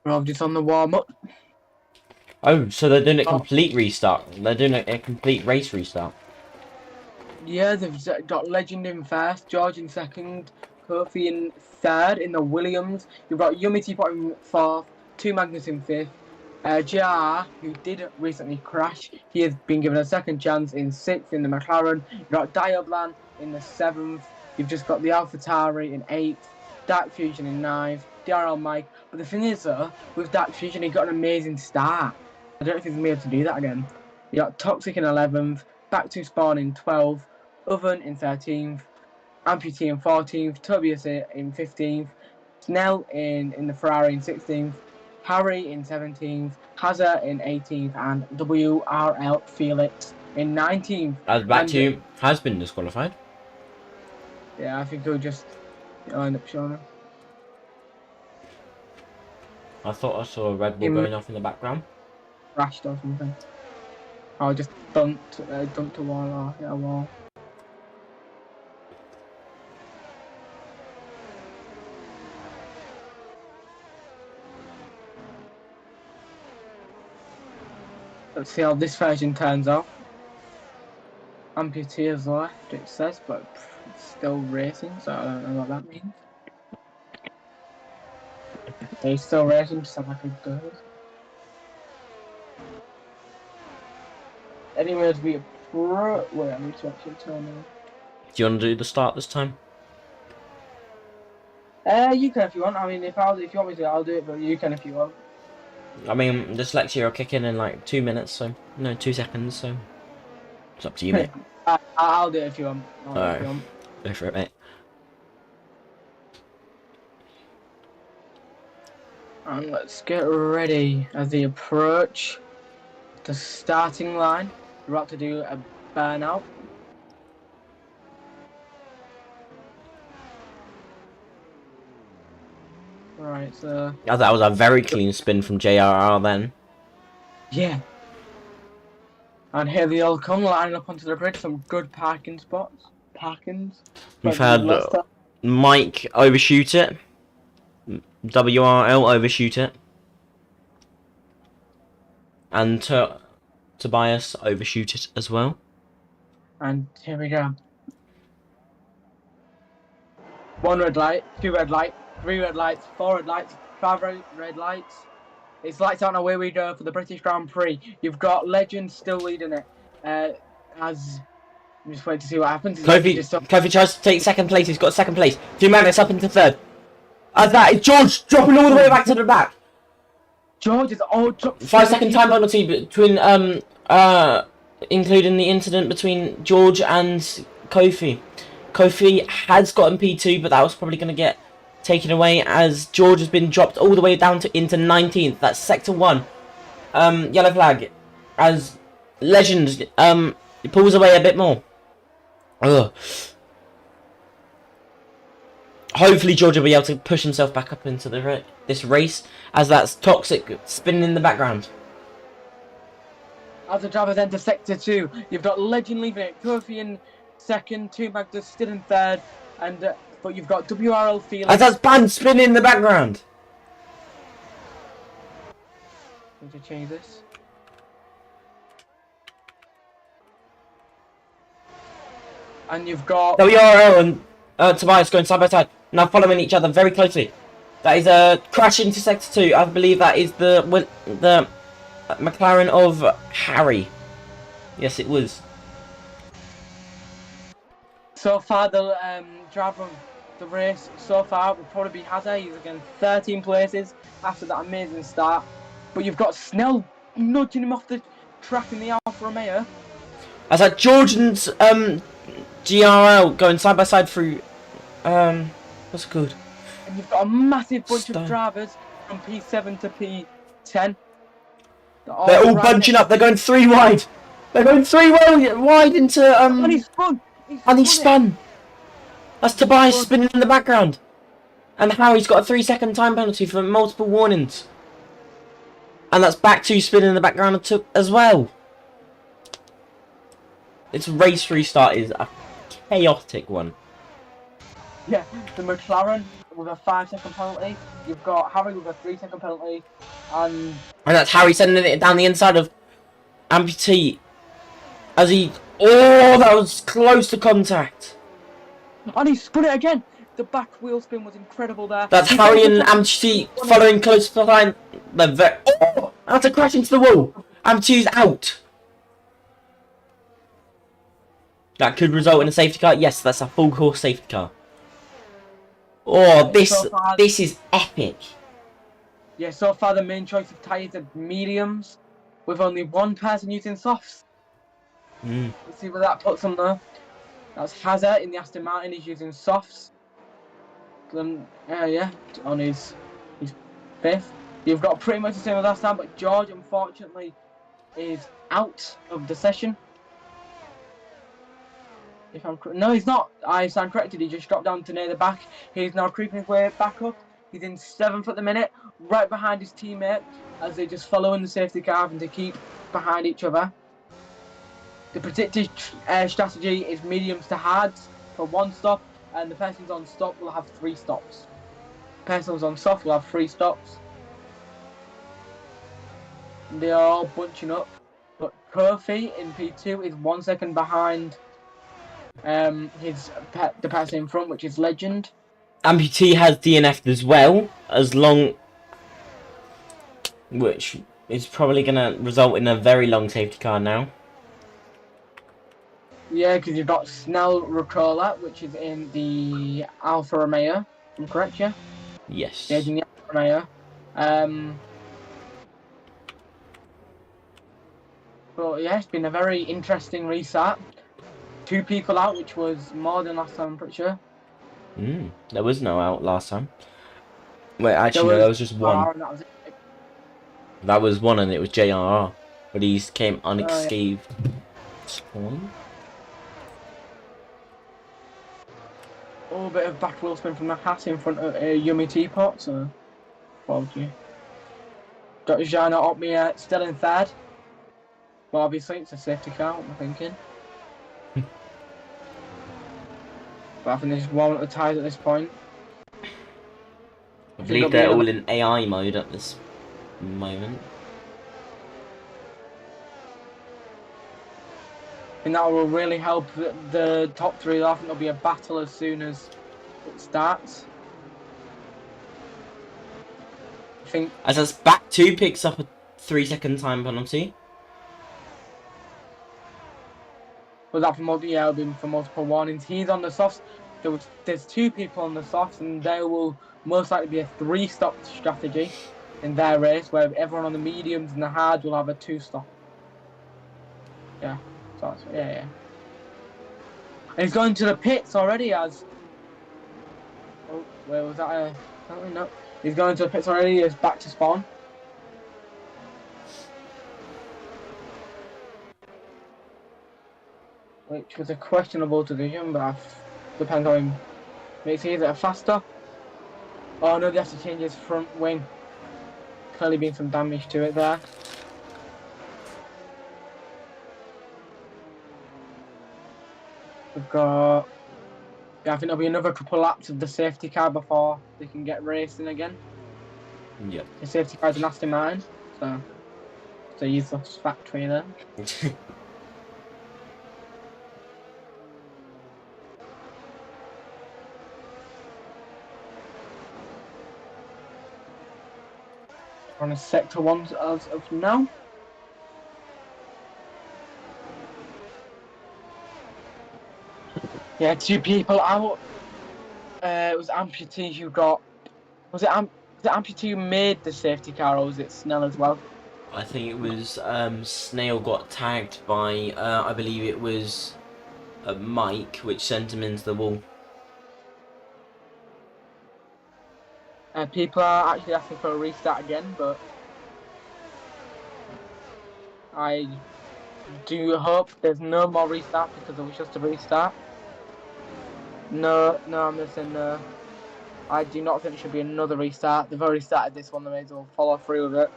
We're just on the warm up. Oh, so they're doing a complete restart. They're doing a complete race restart. Yeah, they've got Legend in first, George in second, Kofi in third in the Williams. You've got Yummy Teapot in fourth, 2 Magnus in fifth. JR, who did recently crash, he has been given a second chance in sixth in the McLaren. You've got Diablan in the seventh. You've just got the AlphaTauri in eighth, Dark Fusion in ninth, DRL Mike. But the thing is, though, with Dark Fusion, he got an amazing start. I don't know if he's going to be able to do that again. You got Toxic in 11th, Back to Spawn in 12th, Oven in 13th, Amputee in 14th, Tobias in 15th, Snell in the Ferrari in 16th, Harry in 17th, Hazard in 18th, and WRL Felix in 19th. As back to you, has been disqualified. Yeah, I think he'll just end up showing him. I thought I saw a Red Bull going off in the background. Crashed or something. Or just dunked a wall or hit a wall. Let's see how this version turns out. Amputee is left, it says, but it's still racing, so I don't know what that means. He's still racing, just like it goes. Anyways, we wait, I need to actually turn on. Do you want to do the start this time? You can if you want. I mean, if you want me to, I'll do it, but you can if you want. I mean, dyslexia will kick in like 2 minutes, so no, 2 seconds. So it's up to you, mate. I'll do it if you want. Alright, go for it, mate. And let's get ready as they approach the starting line. We're about to do a burnout. Right, so... Yeah, that was a very clean spin from JRR then. Yeah. And here they all come, lining up onto the bridge. Some good parking spots. We've had Mike overshoot it. WRL overshoot it. And Tobias overshoot it as well. And here we go. 1 red light, 2 red light, 3 red lights, 4 red lights, 5 red lights. It's lights out and away we go for the British Grand Prix. You've got Legend still leading it. As I'm just waiting to see what happens. Kofi tries to take second place. He's got second place. 2 Magnus up into third. As that is George dropping all the way back to the back. George is all 5-second time penalty between including the incident between George and Kofi. Kofi has gotten P2, but that was probably going to get taken away as George has been dropped all the way down to into 19th. That's sector 1. Yellow flag as Legend pulls away a bit more. Ugh. Hopefully George will be able to push himself back up into this race as that's Toxic spinning in the background. As the driver then to sector 2, you've got Legend leaving it, Kofi in second, 2 Magnus still in third, and but you've got WRL Felix. As that's Band spinning in the background. Need to change this. And you've got WRL and Tobias going side by side, now following each other very closely. That is a crash into sector 2. I believe that is the McLaren of Harry. Yes, it was. so far the driver of the race so far will probably be Hazard. He's again 13 places after that amazing start. But you've got Snell nudging him off the track in the Alfa Romeo. As that Jordan's GRL going side by side through what's it called? And you've got a massive bunch Stone. of drivers from P7 to P10. They're all right bunching up. They're going 3 wide. They're going 3 wide into And he spun. and he spun. That's Tobias spinning in the background. And Harry's got a 3-second time penalty for multiple warnings. And that's back 2 spinning in the background as well. This race restart is a chaotic one. Yeah, the McLaren with a 5-second penalty. You've got Harry with a 3-second penalty. And that's Harry sending it down the inside of Amputee. As he... Oh, that was close to contact. And he spun it again. The back wheel spin was incredible there. That's Harry and Amputee following close behind. Oh, that's a crash into the wall. Amputee's out. That could result in a safety car. Yes, that's a full course safety car. Oh, this is epic. Yeah, so far the main choice of tyres are mediums, with only one person using softs. Let's see where that puts them though. That's Hazard in the Aston Martin. He's using softs. Then yeah, on his 5th. You've got pretty much the same as last time, but George unfortunately is out of the session. If I'm no, he's not. I stand corrected. He just dropped down to near the back. He's now creeping his way back up. He's in 7th at the minute, right behind his teammate, as they just follow in the safety car and to keep behind each other. The predicted strategy is mediums to hards for 1 stop, and the person who's on stop will have 3 stops. The person who's on soft will have 3 stops. They are all bunching up, but Kofi in P2 is 1 second behind the person in front, which is Legend. Amputee has DNF'd as well, which is probably going to result in a very long safety car now. Yeah, because you've got Snell Ricola, which is in the Alfa Romeo. I'm correct, yeah? Yes. Yeah, in the Alfa Romeo. But yeah, it's been a very interesting restart. 2 people out, which was more than last time, I'm pretty sure. There was no out last time. Wait, actually, no, there was just one. That was it. That was one, and it was JRR. But he came unscathed. Oh, a bit of back wheel spin from the hat in front of a yummy teapot, so... Well, you. Dr. Jana Opmia still in 3rd. Well, obviously, it's a safety car, what am I thinking? But I think they're just warming up the tyres at this point. I believe they're all in AI mode at this moment. And that will really help the top 3. I think there'll be a battle as soon as it starts. I think... As that's back 2 picks up a 3-second time penalty. Was that for multiple warnings? He's on the softs. There's 2 people on the softs, and there will most likely be a 3-stop strategy in their race, where everyone on the mediums and the hards will have a 2-stop. Yeah, so yeah. And he's going to the pits already as... Oh, where was that? No. He's going to the pits already as back to spawn. Which was a questionable decision, but depends on him. Makes it either faster. Oh no, they have to change his front wing. Clearly been some damage to it there. We've got... Yeah, I think there'll be another couple laps of the safety car before they can get racing again. Yep. The safety car's an Aston Martin, so... It's a useless factory there. We're on a sector 1 as of now. Yeah, 2 people out. It was Amputee who got. Was it Amputee who made the safety car, or was it Snell as well? I think it was Snail got tagged by I believe it was Mike, which sent him into the wall. People are actually asking for a restart again, but I do hope there's no more restart because it was just a restart. No, I'm missing no. I do not think there should be another restart. They've already started this one, they may as well follow through with it.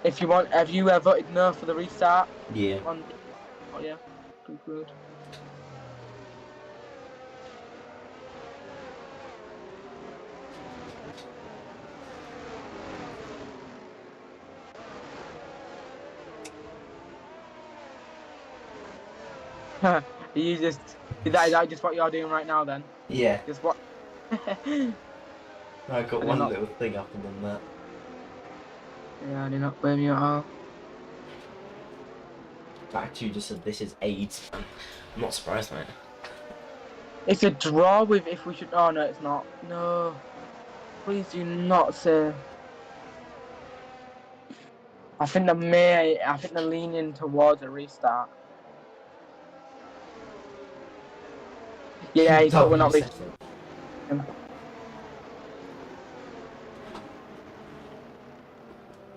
If you want, have you voted no for the restart? Yeah. Oh yeah, good. Is that just what you're doing right now then? Yeah. Just what? I got one little thing up and then that. Yeah, I do not blame you at all. Back to you just said this is AIDS. I'm not surprised, mate. It's a draw with if we should. Oh no, it's not. No, please do not say. I think they're leaning towards a restart. Yeah, but we're not restarting.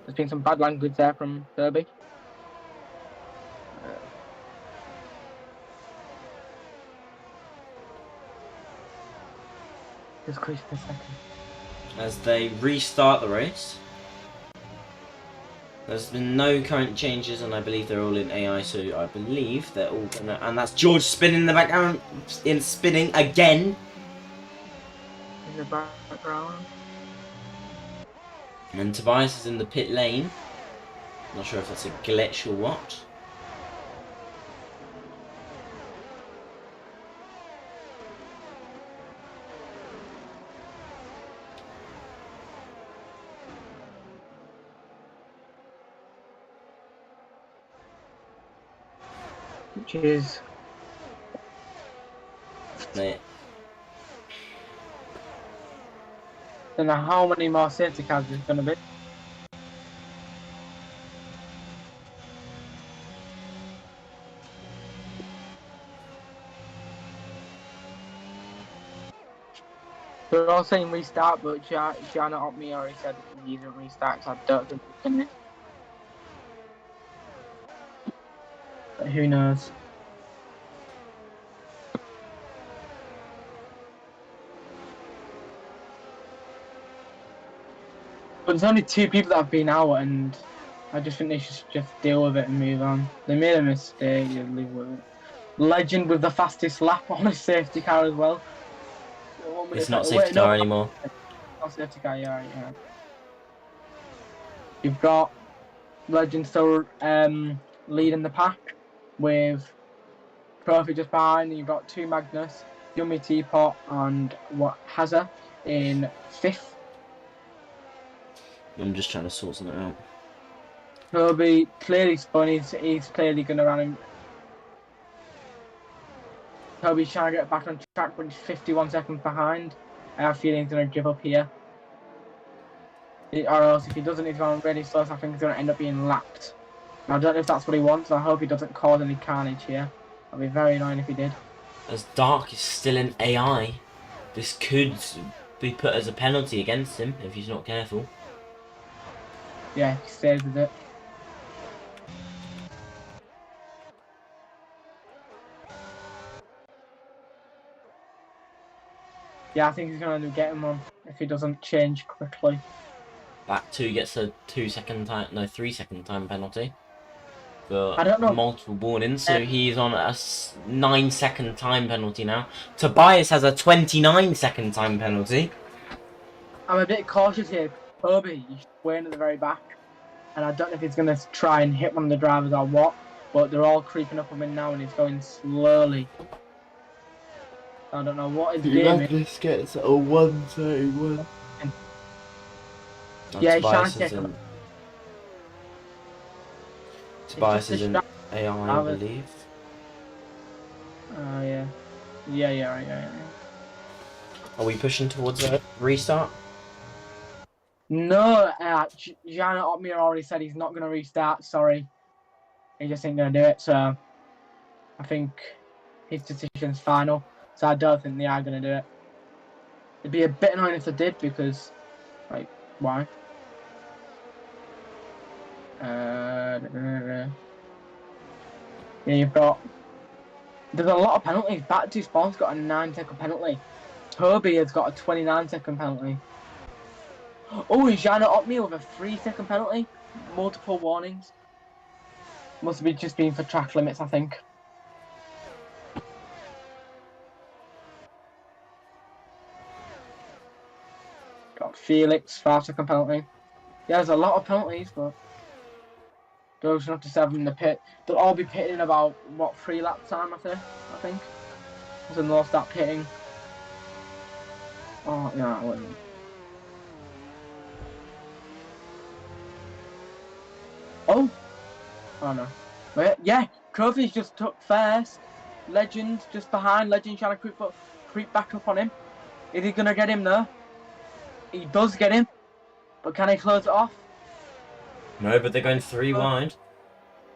There's been some bad language there from Derby. Just quick for a second. As they restart the race. There's been no current changes, and I believe they're all in AI, so I believe they're all gonna. And that's George spinning in the background, spinning again. In the background. And Tobias is in the pit lane. Not sure if that's a glitch or what. Which is. Mate. I don't know how many more safety cars there's going to be. They're all saying restart, but Gianna Opmi already said he's a restart, so I don't think he's going to. But who knows? But there's only 2 people that have been out, and I just think they should just deal with it and move on. They made a mistake, you live with it. Legend with the fastest lap on a safety car as well. It's not safety car anymore. Not safety car, yeah. You've got Legend still leading the pack with Trophy just behind, and you've got 2 Magnus, Yummy Teapot, and Hazza in 5th. I'm just trying to sort something out. Toby clearly spun, he's clearly going to run him. Toby's trying to get back on track, but he's 51 seconds behind. I have a feeling he's going to give up here. Or else, if he doesn't, he's going really slow, so I think he's going to end up being lapped. I don't know if that's what he wants, so I hope he doesn't cause any carnage here. That'd be very annoying if he did. As Dark is still in AI, this could be put as a penalty against him if he's not careful. Yeah, he stays with it. Yeah, I think he's going to get him on if he doesn't change quickly. That 2 gets a 3-second time penalty for I don't know. multiple warnings, so he's on a 9-second time penalty now. Tobias has a 29-second time penalty. I'm a bit cautious here. Toby, he's waiting at the very back. And I don't know if he's going to try and hit one of the drivers or what, but they're all creeping up on him now and he's going slowly. I don't know what his game is. Magnus gets a 131. Yeah, he's trying to take him. Tobias is an AI, I believe. Oh, yeah. Yeah. Are we pushing towards a restart? No, Janet Otmir already said he's not going to restart, sorry. He just ain't going to do it, so I think his decision's final. So I don't think they are going to do it. It'd be a bit annoying if they did, because, like, why? Yeah, you've got... There's a lot of penalties. Back to Spawn's got a 9-second penalty. Toby has got a 29-second penalty. Oh, and Janet Otmir with a 3-second penalty. Multiple warnings. Must be just been for track limits, I think. Got Felix, 5-second penalty. Yeah, there's a lot of penalties, but those up to 7 in the pit. They'll all be pitting in about, what, 3 lap time, I think. So they'll start pitting. Oh, yeah, I wouldn't. Oh! Oh, no. Wait, yeah, Kofi's just took first. Legend just behind. Legend trying to creep back up on him. Is he going to get him there? He does get him. But can he close it off? No, but they're going 3 wide.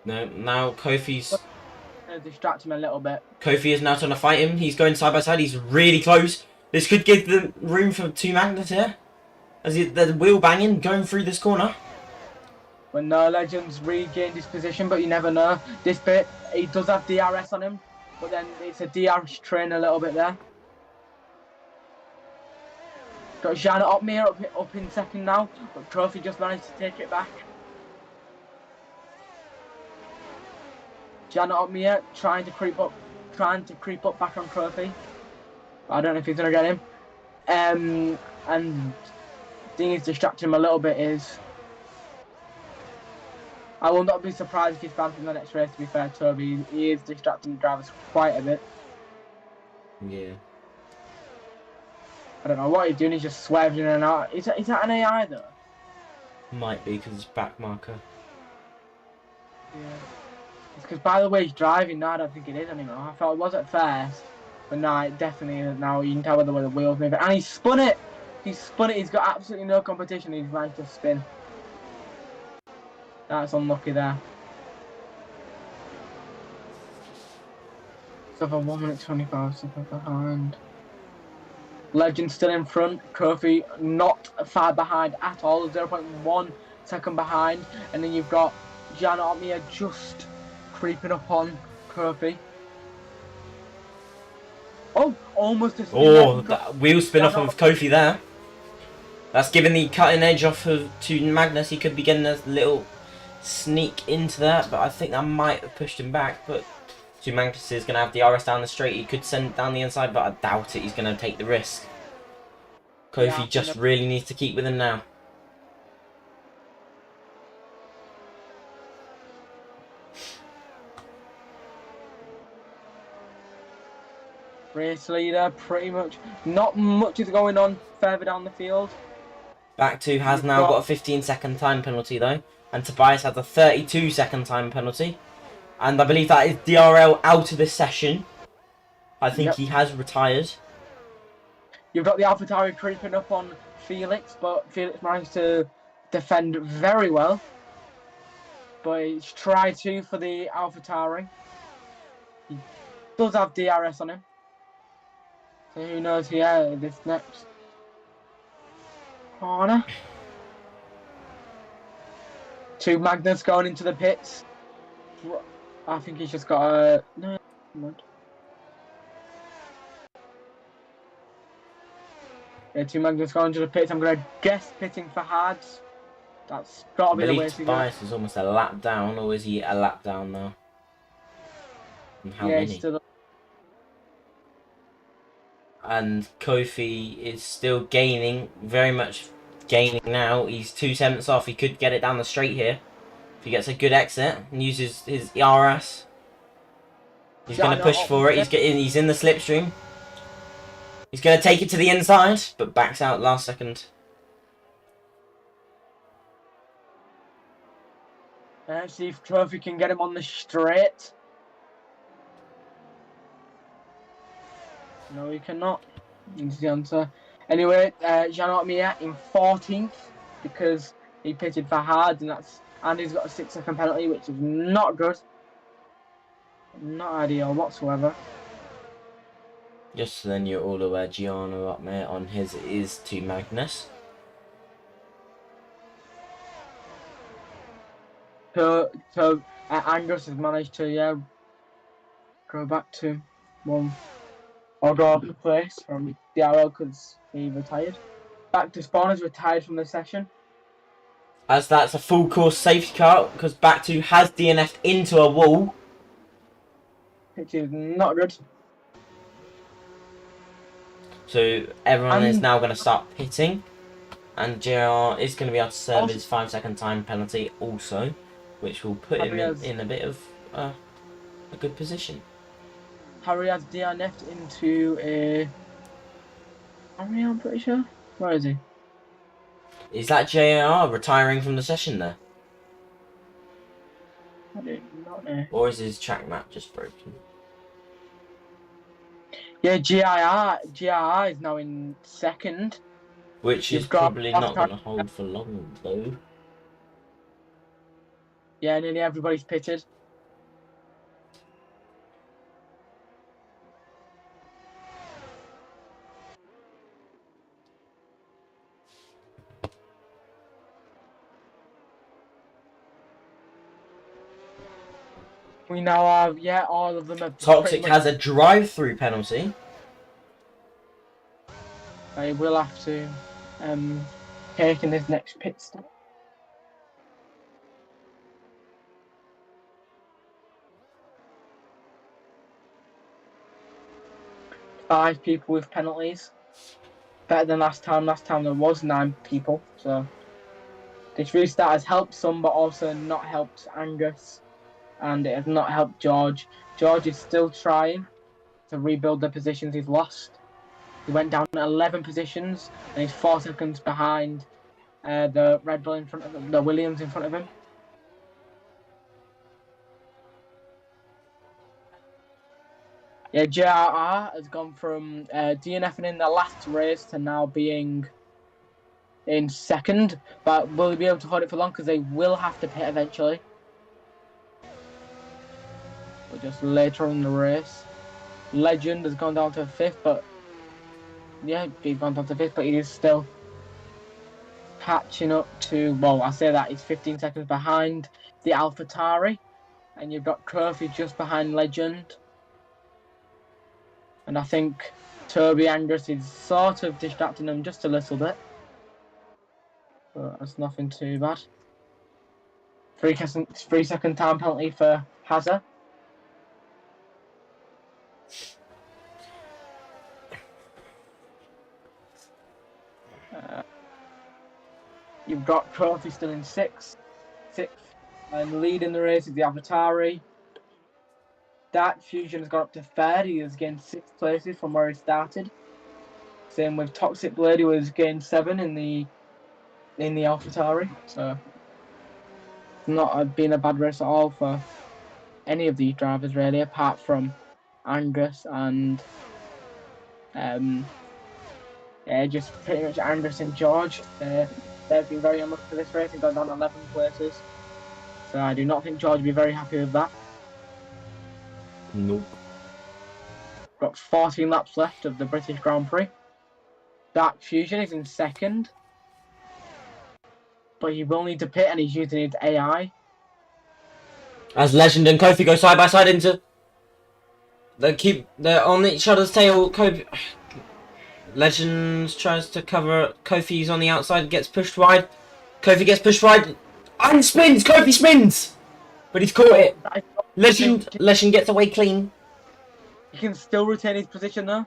No, now Kofi's... Distract him a little bit. Kofi is now trying to fight him. He's going side by side. He's really close. This could give them room for 2 Magnus here. As the wheel banging, going through this corner. When no Legends regained his position, but you never know. This bit, he does have DRS on him, but then it's a DRS train a little bit there. Got Janet Otmir up in second now, but Trophy just managed to take it back. Janet Otmir trying to creep up back on Trophy. I don't know if he's gonna get him. And the thing is distracting him a little bit is I will not be surprised if he's banned from the next race, to be fair, Toby. He is distracting the drivers quite a bit. Yeah. I don't know what he's doing, he's just swerving in and out. Is that an AI though? Might be, because it's back marker. Yeah. It's because by the way he's driving now, I don't think it is anymore. I thought it was at first, but no, it definitely isn't now. You can tell by the way the wheels move. And he spun it! He's got absolutely no competition, he's managed to spin. That's unlucky there. So for 1 minute 25 seconds behind. Legend still in front. Kofi not far behind at all. 0.1 second behind. And then you've got Jan Otmir just creeping up on Kofi. Oh, almost a spin. Oh, that wheel spin off of Kofi there. That's giving the cutting edge off to Magnus. He could be getting a little sneak into that, but I think that might have pushed him back. But Magnus is going to have the RS down the straight. He could send it down the inside, but I doubt it. He's going to take the risk. Kofi just really needs to keep with him now. Race leader, pretty much. Not much is going on further down the field. Back 2 has now got a 15-second time penalty though, and Tobias has a 32-second time penalty. And I believe that is DRL out of this session. I think he has retired. You've got the AlphaTauri creeping up on Felix, but Felix managed to defend very well. But it's try 2 for the AlphaTauri. He does have DRS on him. So who knows here, this next corner. 2 Magnus going into the pits. I think he's just got a... No, yeah, 2 Magnus going into the pits. I'm going to guess pitting for Hards. That's got to be the way to go. Tobias is almost a lap down, or is he a lap down now? And how many? Still... And Kofi is still gaining very much gaining now. He's 2/7 off. He could get it down the straight here. If he gets a good exit and uses his ERS. He's going to push for it. He's in the slipstream. He's going to take it to the inside, but backs out last second. See if Trophy can get him on the straight. No, he cannot. Is the answer. Anyway, Jean Mia in 14th because he pitted for hard, and he's got a 6-second penalty, which is not good. Not ideal whatsoever. Just so then you're all aware, Giano up there on his is to Magnus. So Angus has managed to go back to one or go up the place from DRL because he retired. Back to Spawn has retired from the session. As that's a full course safety car because back to has DNF'd into a wall. Which is not good. So everyone is now going to start pitting. And JR is going to be able to serve his 5-second time penalty also. Which will put him in a bit of a good position. Harry has DNF'd into a... Harry, I'm pretty sure. Where is he? Is that JR retiring from the session there? I do not know. Or is his track map just broken? Yeah, GIR is now in 2nd. Which is probably not going to hold for long, though. Yeah, nearly everybody's pitted. We now have, all of them are... Toxic has a drive-through penalty. I will have to take in this next pit stop. Five people with penalties. Better than last time. Last time there was 9 people. So this restart has helped some, but also not helped Angus. And it has not helped George. George is still trying to rebuild the positions he's lost. He went down 11 positions, and he's 4 seconds behind the Red Bull in front of him, the Williams in front of him. Yeah, JRR has gone from DNFing in the last race to now being in 2nd. But will he be able to hold it for long? Because they will have to pit eventually. But just later on in the race. Legend has gone down to 5th, but... Yeah, he's gone down to 5th, but he is still catching up to... Well, I say that he's 15 seconds behind the AlphaTauri. And you've got Kofi just behind Legend. And I think Toby Angus is sort of distracting them just a little bit. But that's nothing too bad. 3-second time penalty for Hazard. You've got Kofi still in 6th. And leading the race is the AlphaTauri. Dark Fusion has got up to 3rd. He has gained 6 places from where he started. Same with Toxic Blade, who has gained 7 in the AlphaTauri. So it's not been a bad race at all for any of these drivers really, apart from Angus and just pretty much Angus and George. They've been very unlucky for this race and gone down 11 places. So I do not think George will be very happy with that. Nope. Got 14 laps left of the British Grand Prix. Dark Fusion is in 2nd. But he will need to pit and he's using his AI. As Legend and Kofi go side by side into... They're on each other's tail. Legend tries to cover. Kofi's on the outside, gets pushed wide. Kofi gets pushed wide. And spins! Kofi spins! But he's caught it. Legend gets away clean. He can still retain his position though.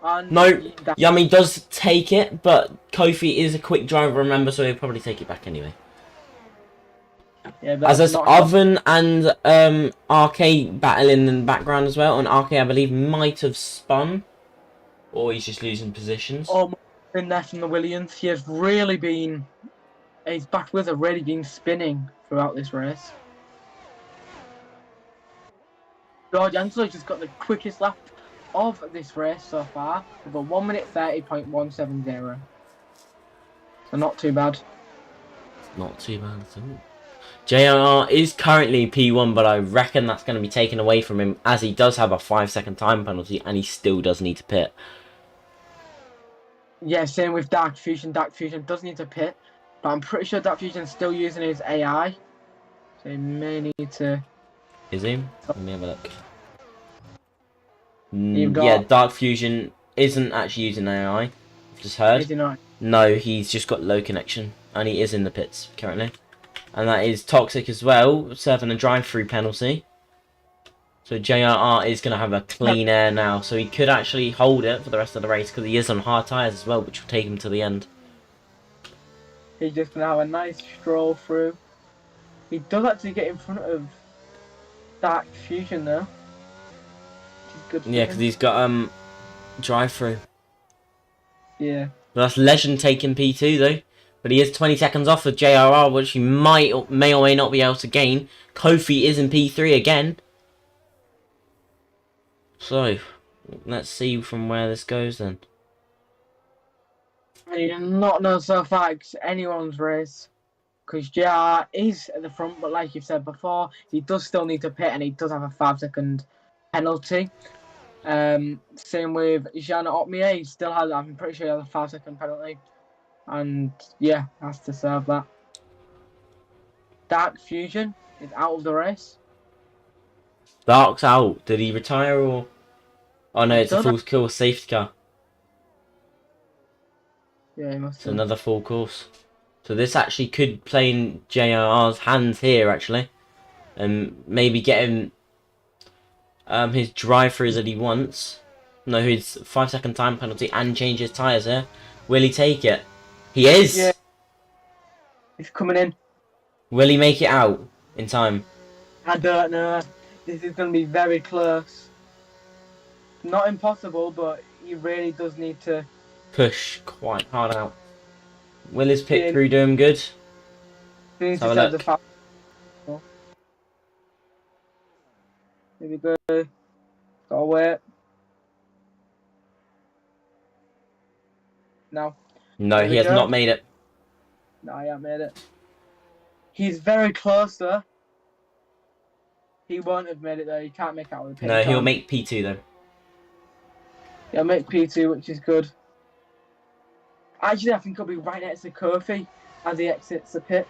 And No, that, Yummy does take it, but Kofi is a quick driver, remember, so he'll probably take it back anyway. yeah, As that's there's not Oven and RK battling in the background as well, and RK I believe might have spun, or he's just losing positions. almost been there from the Williams. He has really been. His back wheels have really been spinning throughout this race. George Ansel just got the quickest lap of this race so far with a 1 minute 30.170. So not too bad. Not too bad at all. JR is currently P1, but I reckon that's going to be taken away from him as he does have a 5-second time penalty and he still does need to pit. Yeah, same with Dark Fusion. Dark Fusion does need to pit, but I'm pretty sure Dark Fusion's still using his AI. So he may need to... Is he? Let me have a look. You've Yeah, got... Dark Fusion isn't actually using AI. I've just heard. Is he not? No, he's just got low connection, and he is in the pits currently. And that is toxic as well, serving a drive-through penalty. So JRR is going to have a clean air now, so he could actually hold it for the rest of the race because he is on hard tyres as well, which will take him to the end. He's just going to have a nice stroll through. He does actually get in front of Dark Fusion though. Which is good for Yeah, him. because he's got drive-through. Yeah. That's Legend taking P2 though. But he is 20 seconds off of JRR, which he may or may not be able to gain. Kofi is in P3 again. So, let's see from where this goes then. I do not know so far it's anyone's race. Because JR is at the front, but like you've said before, he does still need to pit and he does have a 5-second penalty. Same with Jean Otmier, he still has, I'm pretty sure he has a 5-second penalty. And yeah, has to serve that. Dark Fusion is out of the race. Dark's out. Did he retire or? Oh no, it's a Don't full course safety car. Yeah, he must It's have. another full course. So this actually could play in JRR's hands here actually. And maybe get him his drive-through that he wants. No, his 5-second time penalty and change his tyres here. Will he take it? He is! Yeah. He's coming in. Will he make it out in time? I don't know. This is going to be very close. Not impossible, but he really does need to Push quite hard out. Will his pit crew do him good? Let's have a look. Here we go. Gotta wait. No. No, There he we has go. not made it. No, he hasn't made it. He's very close though. He won't have made it though. He can't make out with the pit. No, he'll make P2 though. He'll make P2, which is good. Actually, I think he'll be right next to Kofi as he exits the pit.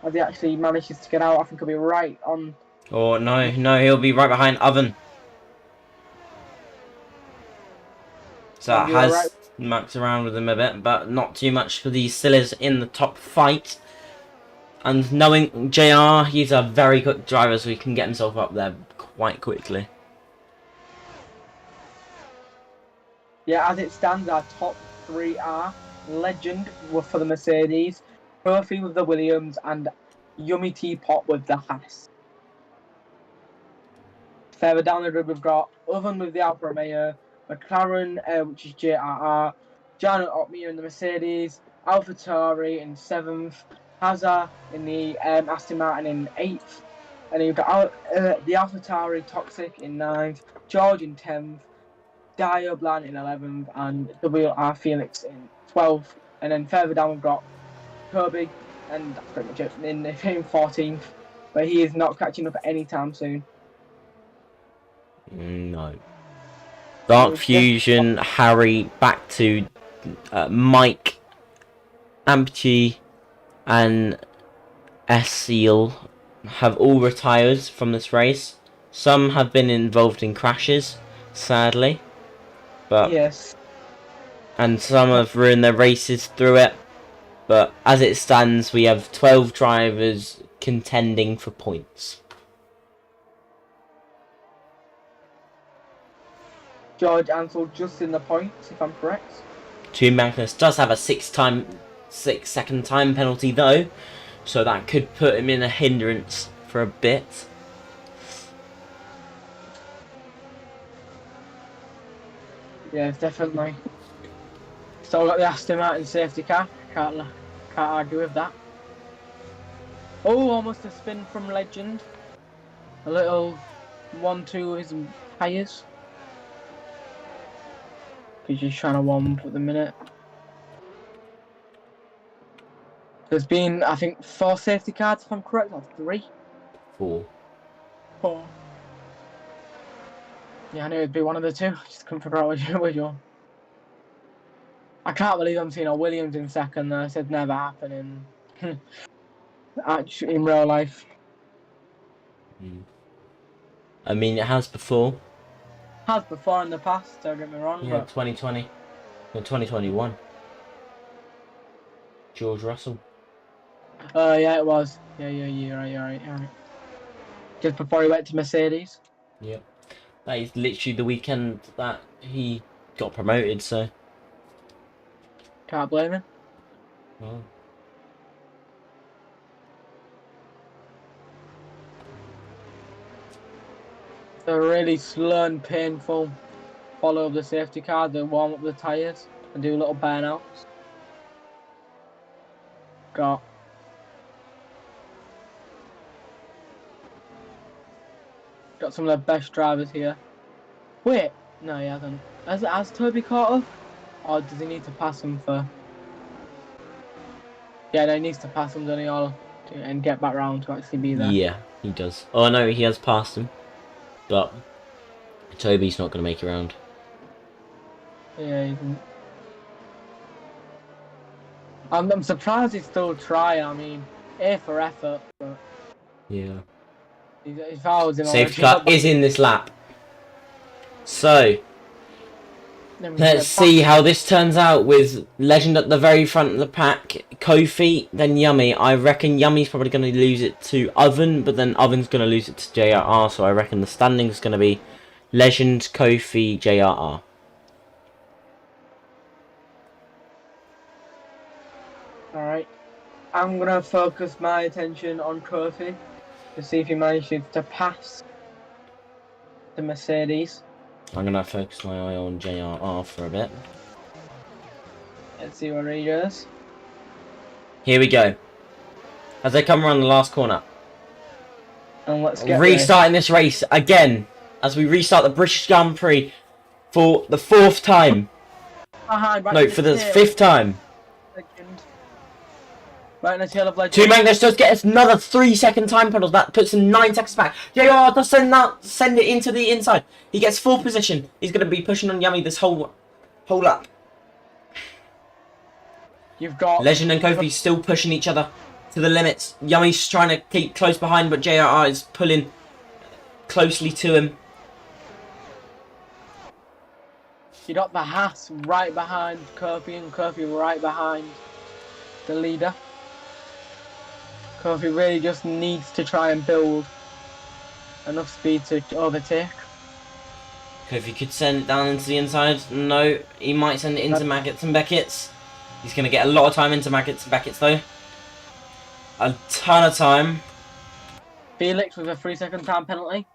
As he actually manages to get out, I think he'll be right on. Oh no, he'll be right behind Oven. So it has right. mucked around with him a bit, but not too much because he still is in the top fight. And knowing JR, he's a very quick driver, so he can get himself up there quite quickly. Yeah, as it stands, our top three are Legend for the Mercedes, Kofi with the Williams, and Yummy Teapot with the Haas. Further down the road, we've got Oven with the Alfa Romeo, McLaren, which is JRR, Janet Otmier in the Mercedes, AlphaTauri in 7th, Hazard in the Aston Martin in 8th, and then you've got the AlphaTauri Toxic in 9th, George in 10th, Dioblan in 11th, and WR Felix in 12th. And then further down we've got Kirby, and that's pretty much it, in 14th, but he is not catching up anytime soon. No. Dark Fusion, Harry, back to Mike, Ampty, and Seal have all retired from this race. Some have been involved in crashes, sadly. But yes. And some have ruined their races through it. But as it stands, we have 12 drivers contending for points. George Ansell just in the points, if I'm correct. Two Magnus does have a 6-second time penalty though, so that could put him in a hindrance for a bit. Yeah, definitely. Still got the Aston Martin safety car. Can't argue with that. Oh, almost a spin from Legend. A little 1-2 his tyres. He's just trying to warm up at the minute. There's been, I think, 4 safety cars, if I'm correct, or 3? 4. 4. Yeah, I knew it'd be one of the two. Just couldn't figure out which one. I can't believe I'm seeing a Williams in second though. It said never happen in real life. I mean, it has before. Has before in the past, don't get me wrong. Yeah, but 2020. No, 2021. George Russell. yeah, it was. Yeah, you're right. Just before he went to Mercedes. Yep. That is literally the weekend that he got promoted, so. Can't blame him. Well. It's a really slow and painful follow of the safety car to warm up the tyres and do little burnouts. Got some of the best drivers here. Wait, no, he hasn't. Has Toby caught up? Or does he need to pass him for? Yeah, no, he needs to pass him, doesn't he, all and get back round to actually be there. Yeah, he does. Oh no, he has passed him. But Toby's not going to make it round. Yeah, he didn't. I'm surprised he's still trying. I mean, A for effort, but yeah. If I was in Safety car is in this lap. So let's see how this turns out with Legend at the very front of the pack, Kofi, then Yummy. I reckon Yummy's probably going to lose it to Oven, but then Oven's going to lose it to JRR, so I reckon the standing's going to be Legend, Kofi, JRR. Alright. I'm going to focus my attention on Kofi to see if he manages to pass the Mercedes. I'm going to focus my eye on JRR for a bit. Let's see what he does. Here we go. As they come around the last corner. And let's get restarting this race again. As we restart the British Grand Prix for the 4th time. No, for the 5th time. Legend. Right in the tail of Legend. Two Magnus does get us another 3-second time penalty. That puts him 9 seconds back. JR does send it into the inside. He gets 4th position. He's going to be pushing on Yummy this whole lap. You've got Legend and Kofi still pushing each other to the limits. Yummy's trying to keep close behind, but JRR is pulling closely to him. You got the Haas right behind Kofi and Kofi right behind the leader. Kofi really just needs to try and build enough speed to overtake. Kofi could send it down into the inside. No, he might send it into Maggots and Beckett's. He's going to get a lot of time into Maggots and Beckett's though. A ton of time. Felix with a 3-second time penalty.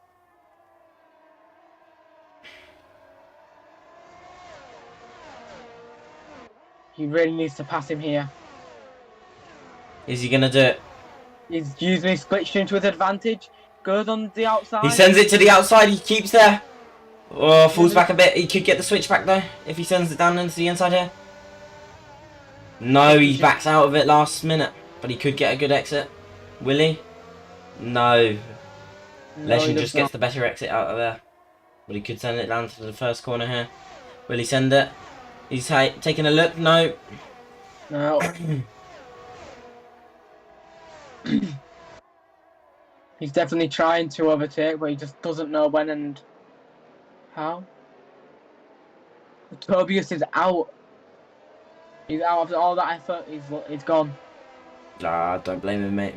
He really needs to pass him here. Is he going to do it? He's using his split string to his advantage. Goes on the outside. He sends it to the outside. He keeps there. Oh, falls back a bit. He could get the switch back though if he sends it down into the inside here. No, he backs out of it last minute. But he could get a good exit. Will he? No. Legend just gets the better exit out of there. But he could send it down to the first corner here. Will he send it? He's taking a look. No. No. He's definitely trying to overtake, but he just doesn't know when and how. Tobias is out. He's out after all that effort. He's gone. Ah, don't blame him, mate.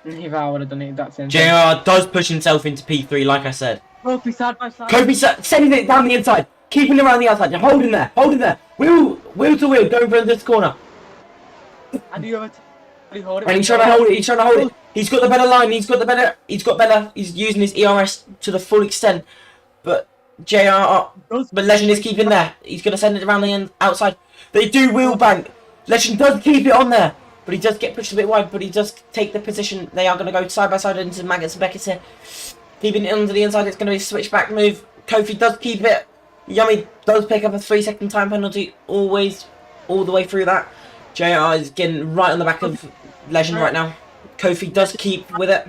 If I would have done it, that's it. JR does push himself into P3, like I said. Kofi side by side. Kofi sending it down the inside, keeping it around the outside, holding there, wheel to wheel, going for this corner. And you have a hold it. And he's trying to hold it, He's got the better line, he's using his ERS to the full extent. But but Legend is keeping there. He's going to send it around the outside. They do wheel bank. Legend does keep it on there. But he does get pushed a bit wide, but he does take the position. They are going to go side by side into Maggots and Beckett's here. Keeping it onto the inside, it's going to be a switchback move. Kofi does keep it. Yummy does pick up a 3-second time penalty, always, all the way through that. JR is getting right on the back of Legend right now. Kofi does keep with it.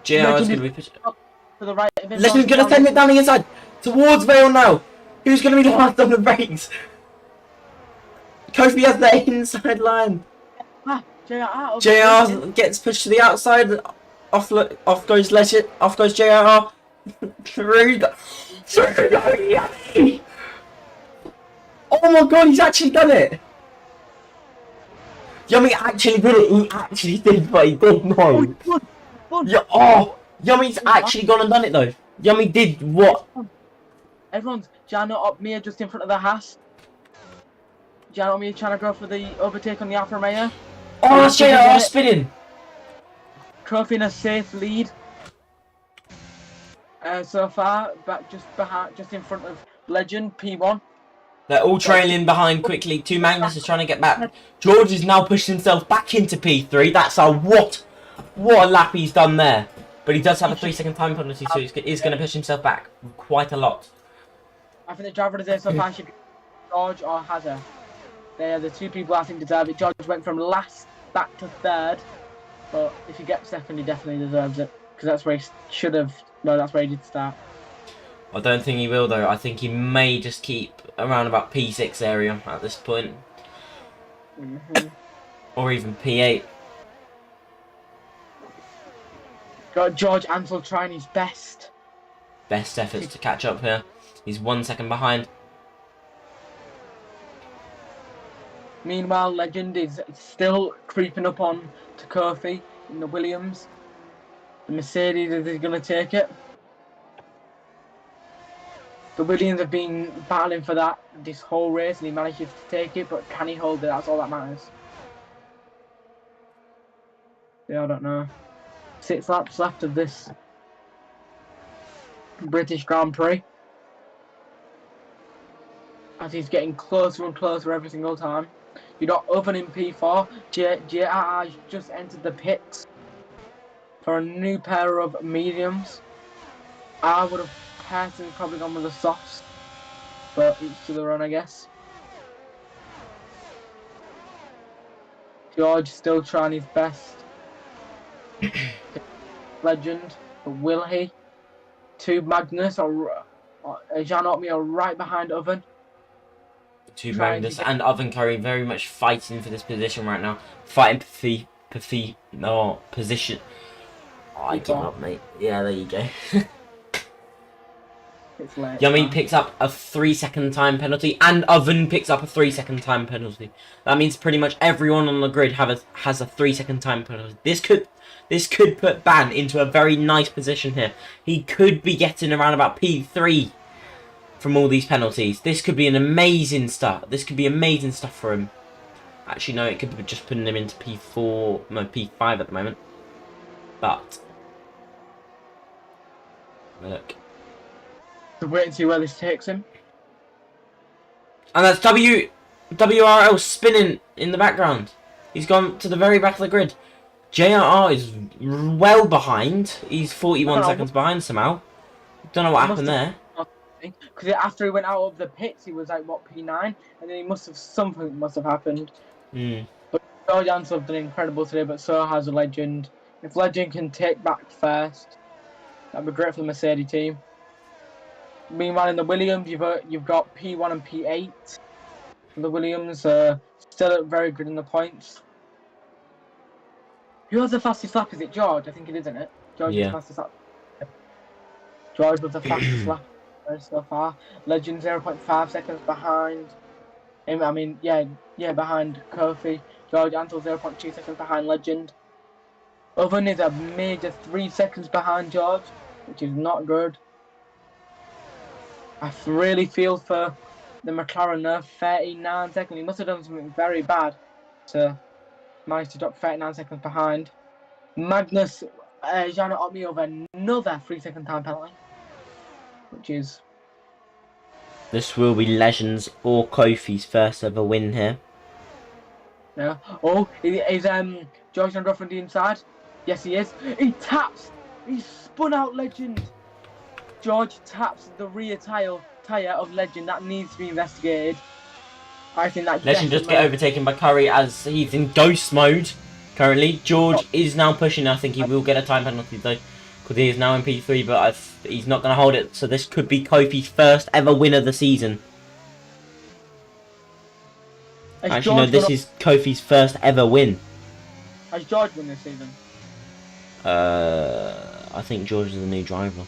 JR is going to be pushed. To the right. Legend's going to send it down the inside, towards Vale now. Who's going to be last on the brakes? Kofi has the inside line. JR gets pushed to the outside. Off goes Legend. Off goes JR. Through the... Oh my god, he's actually done it. Yummy actually did it. He actually did what he did. No. Yummy's actually gone and done it though. Yummy did what? Everyone's Jano up Mia just in front of the Haas. Jano Mia trying to go for the overtake on the Alfa Romeo. Oh, that's JR spinning. Trophy in a safe lead. So far, but just in front of Legend P1. They're all trailing behind quickly. Two Magnus is trying to get back. George is now pushing himself back into P3. That's a what a lap he's done there. But he does have a 3-second time penalty, so he's going to push himself back quite a lot. I think the driver today so far should be George or Hazard. They are the two people I think deserve it. George went from last back to third, but if he gets second, he definitely deserves it because that's where he should have. No, that's where he did start. I don't think he will though. I think he may just keep around about P6 area at this point, or even P8. Got George Ansel trying his best. Best efforts to catch up here. He's 1 second behind. Meanwhile, Legend is still creeping up on to Kofi in the Williams. The Mercedes is going to take it. The Williams have been battling for that this whole race and he manages to take it, but can he hold it? That's all that matters. Yeah, I don't know. 6 laps left of this British Grand Prix. As he's getting closer and closer every single time. You're not open in P4. JRR just entered the pits for a new pair of mediums. I would have personally probably gone with the softs, but each to their own, I guess. George still trying his best. Legend, but will he? Two Magnus or Jean Otmi are right behind Oven. Two Magnus and Oven Curry very much fighting for this position right now. Fighting position. Oh, I give up, mate. Yeah, there you go. It's late. Yummy picks up a 3-second time penalty, and Oven picks up a 3-second time penalty. That means pretty much everyone on the grid has a 3-second time penalty. This could put Ban into a very nice position here. He could be getting around about P3 from all these penalties. This could be an amazing start. This could be amazing stuff for him. Actually, no, it could be just putting him into P4, no, P5 at the moment. But look. So wait and see where this takes him. And that's WRL spinning in the background. He's gone to the very back of the grid. JRR is well behind. He's 41 seconds behind somehow. Don't know what happened there. Because after he went out of the pits, he was like, what, P9? And then something must have happened. But George Ansel have done incredible today, but so has Legend. If Legend can take back first, that'd be great for the Mercedes team. Meanwhile, in the Williams, you've got P1 and P8. The Williams still very good in the points. Who has the fastest lap? Is it George? I think it is, isn't it? George is the fastest lap. George was the fastest lap so far. Legend 0.5 seconds behind. I mean, yeah, behind Kofi. George Ansel 0.2 seconds behind Legend. Oven is a major 3 seconds behind George, which is not good. I really feel for the McLaren there. 39 seconds. He must have done something very bad to manage to drop 39 seconds behind. Magnus is trying to opt me over another 3-second time penalty, which is. This will be Legends or Kofi's first ever win here. Yeah. Oh, is George on from the inside? Yes, he is. He taps. He spun out Legend. George taps the rear tire of Legend. That needs to be investigated. I think that Legend just get overtaken by Curry as he's in ghost mode currently. George is now pushing. I think he will get a time penalty though, because he is now in P3, but he's not going to hold it. So this could be Kofi's first ever win of the season. Actually, no, this is Kofi's first ever win. Has George won this season? I think George is the new driver.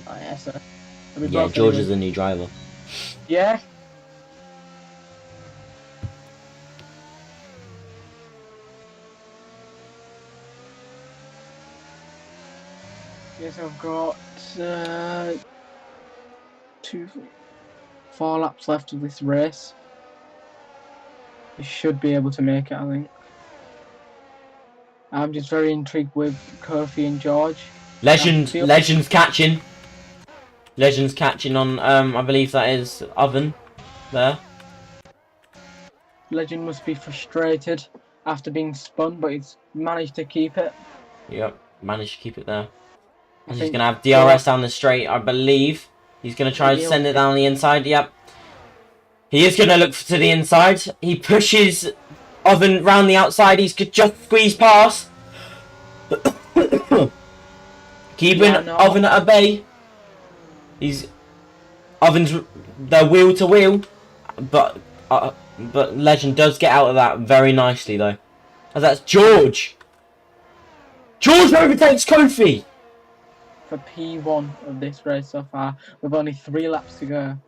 Oh, yeah, sir. Yeah, George is the new driver. Yeah. Yes, I've got 4 laps left of this race. We should be able to make it, I think. I'm just very intrigued with Kofi and George. Legend's catching. Legend's catching on, I believe that is Oven there. Legend must be frustrated after being spun, but he's managed to keep it. Yep, managed to keep it there. And he's going to have DRS down the straight, I believe. He's going to try to send it down the inside, yep. He is going to look to the inside. He pushes Oven round the outside. He's just squeezed past. Keeping Oven at a bay. Oven's they're wheel to wheel, but Legend does get out of that very nicely though. As that's George. George overtakes Kofi for P1 of this race so far, with only 3 laps to go.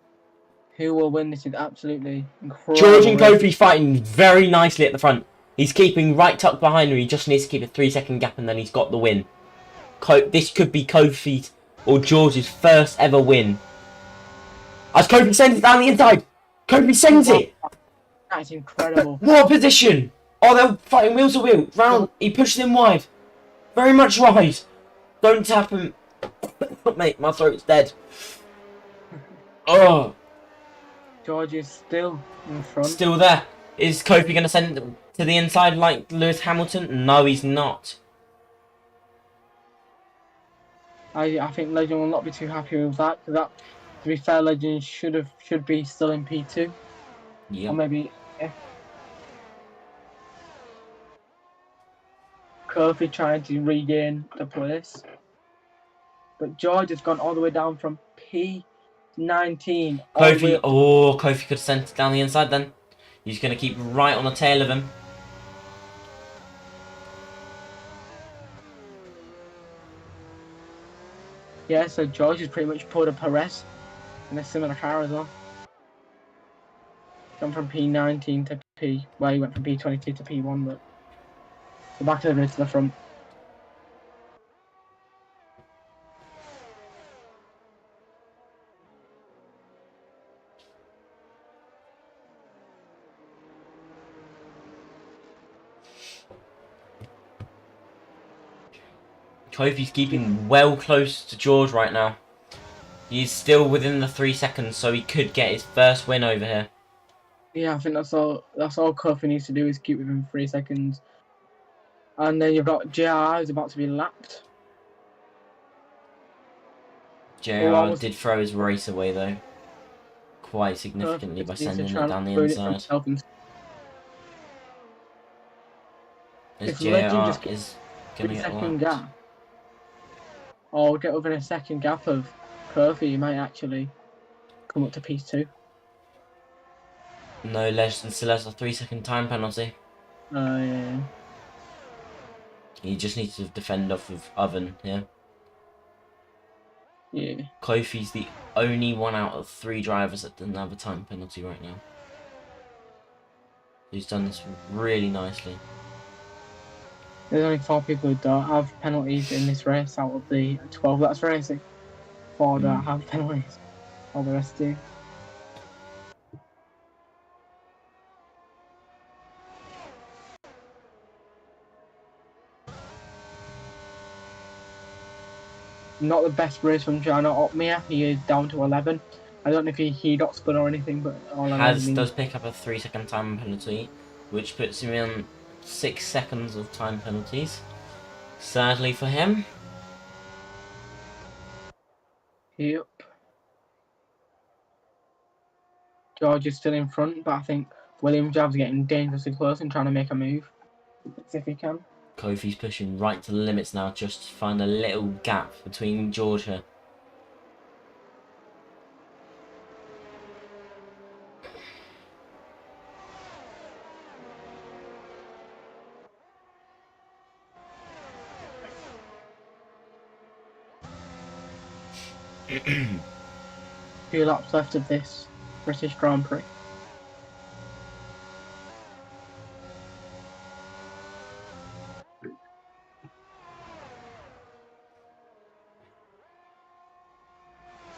Who will win? This is absolutely incredible. George and Kofi fighting very nicely at the front. He's keeping right tucked behind him. He just needs to keep a 3-second gap and then he's got the win. This could be Kofi's or George's first ever win. As Kofi sends it down the inside. Kofi sends it. That's incredible. What a position. Oh, they're fighting wheel to wheel. Round. He pushes him wide. Very much wide. Don't tap him. Mate, my throat's dead. Oh. George is still in front. Still there. Is Kofi going to send it to the inside like Lewis Hamilton? No, he's not. I think Legend will not be too happy with that, because that, to be fair, Legend should be still in P2. Yeah. Or maybe, yeah. Kofi trying to regain the place. But George has gone all the way down from P19. Kofi, Kofi could have sent it down the inside then. He's going to keep right on the tail of him. Yeah, so George has pretty much pulled a Perez in a similar car as well. Gone from P19 to P, well, he went from P22 to P1, but the back of the to the front. Kofi's keeping well close to George right now. He's still within the 3 seconds, so he could get his first win over here. Yeah, I think that's all Kofi needs to do is keep within 3 seconds. And then you've got JR who's about to be lapped. JR did throw his race away though. Quite significantly by sending it down the inside. As JR is going to get lapped. Gap. Or get within a second gap of Kofi, you might actually come up to P2. No, Legend still has a 3-second time penalty. Yeah. He just needs to defend off of Oven, yeah? Yeah. Kofi's the only one out of 3 drivers that doesn't have a time penalty right now. He's done this really nicely. There's only 4 people who don't have penalties in this race out of the 12 that's racing. 4 don't have penalties. All the rest do. Not the best race from Jana Otmir. He is down to 11. I don't know if he got spun or anything, but all I know Does pick up a 3-second time penalty, which puts him in 6 seconds of time penalties. Sadly for him. Yep. George is still in front, but I think William Jab's getting dangerously close and trying to make a move. Let's see if he can. Kofi's pushing right to the limits now, just to find a little gap between George here. Few laps left of this British Grand Prix.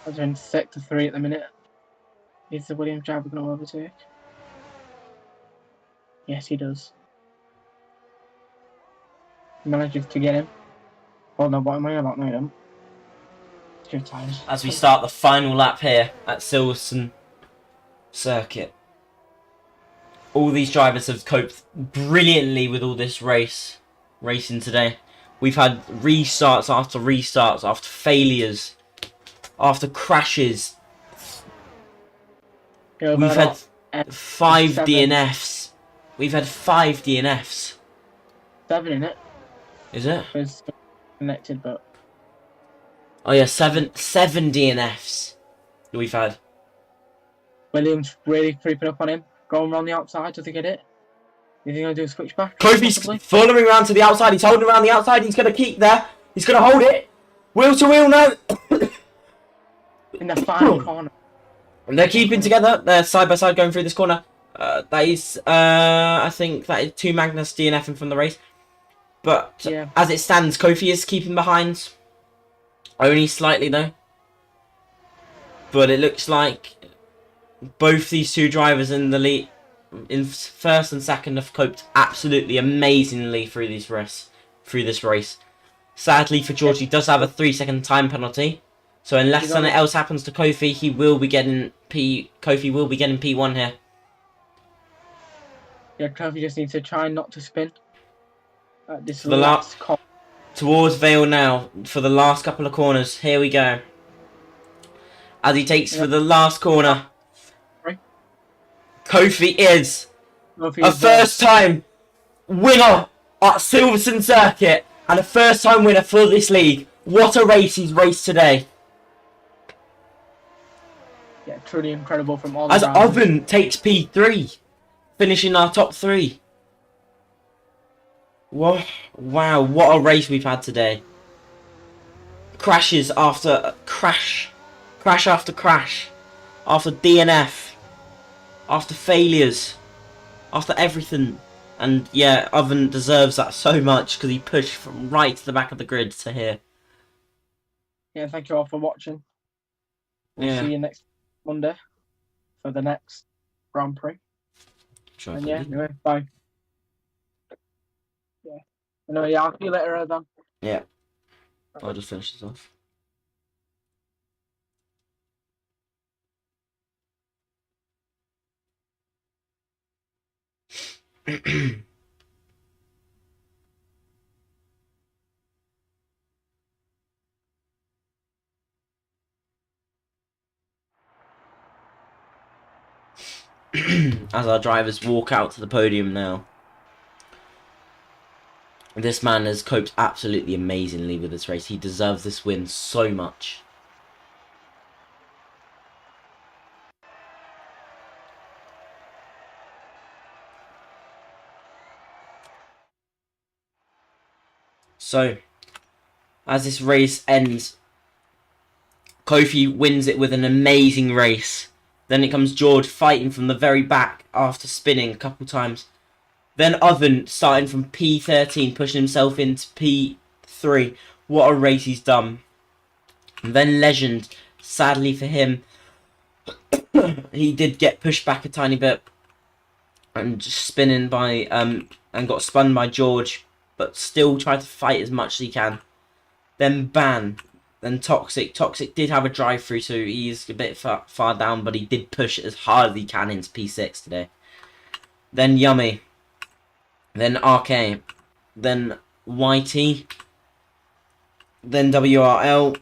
As we're in sector 3 at the minute. Is the William Jab going to overtake? Yes, he does. He manages to get him. Oh no, what am I about? No, I don't. Too tired. As we start the final lap here at Silverstone Circuit. All these drivers have coped brilliantly with all this racing today. We've had restarts after failures, after crashes. Yeah, We've had 5 7. DNFs. We've had 5 DNFs. 7 in it. Is it? It's connected, but Oh yeah, 7 DNFs we've had. Williams really creeping up on him, going around the outside. Does he get it? Is he going to do a switchback? Kofi's following around to the outside. He's holding around the outside. He's going to keep there. He's going to hold it. Wheel to wheel now. In the final corner. And they're keeping together. They're side by side going through this corner. That is, I think that is 2 Magnus DNFing from the race. But yeah, as it stands, Kofi is keeping behind. Only slightly though. But it looks like both these 2 drivers in the lead, in first and second, have coped absolutely amazingly through this race. Sadly for George, he does have a 3-second time penalty. So unless something else happens to Kofi, he will be getting Kofi will be getting P1 here. Yeah, Kofi just needs to try not to spin. This For the last towards Vale now for the last couple of corners. Here we go. As he takes for the last corner. Right. Kofi is a first-time winner at Silverstone Circuit and a first-time winner for this league. What a race he's raced today. Yeah, truly incredible from all the As drivers. Oven takes P3, finishing our top 3. Wow, what a race we've had today. Crashes after crash after crash, after DNF, after failures, after everything. And yeah, Oven deserves that so much because he pushed from right to the back of the grid to here. Yeah, thank you all for watching. We'll see you next Monday for the next Grand Prix. And yeah, anyway, bye. Yeah. Anyway, yeah, I'll see you later then. Yeah. I'll just finish this off. As our drivers walk out to the podium now. This man has coped absolutely amazingly with this race. He deserves this win so much. So, as this race ends, Kofi wins it with an amazing race. Then it comes George fighting from the very back after spinning a couple times. Then Oven starting from P13, pushing himself into P3. What a race he's done. And then Legend, sadly for him, he did get pushed back a tiny bit and just spinning by and got spun by George, but still tried to fight as much as he can. Then Ban, then Toxic. Toxic did have a drive through, so he's a bit far down, but he did push as hard as he can into P6 today. Then Yummy, then RK, then YT, then WRL,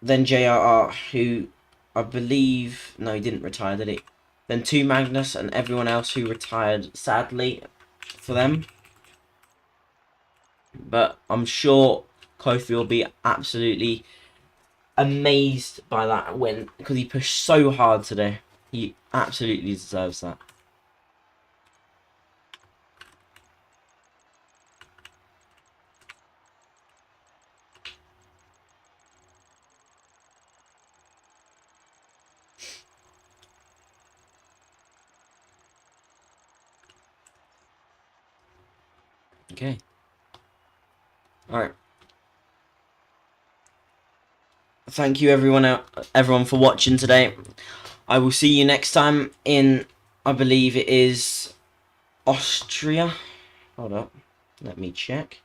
then JRR, who I believe, no, he didn't retire, did he? Then 2 Magnus and everyone else who retired, sadly, for them. But I'm sure Kofi will be absolutely amazed by that win, because he pushed so hard today. He absolutely deserves that. Okay. Alright. Thank you everyone for watching today. I will see you next time in, I believe it is Austria. Hold up. Let me check.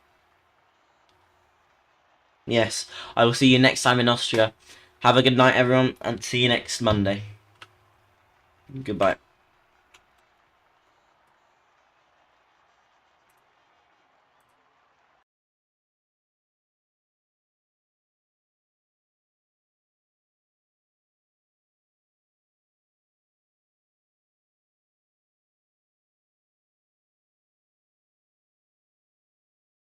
Yes, I will see you next time in Austria. Have a good night everyone, and see you next Monday. Goodbye.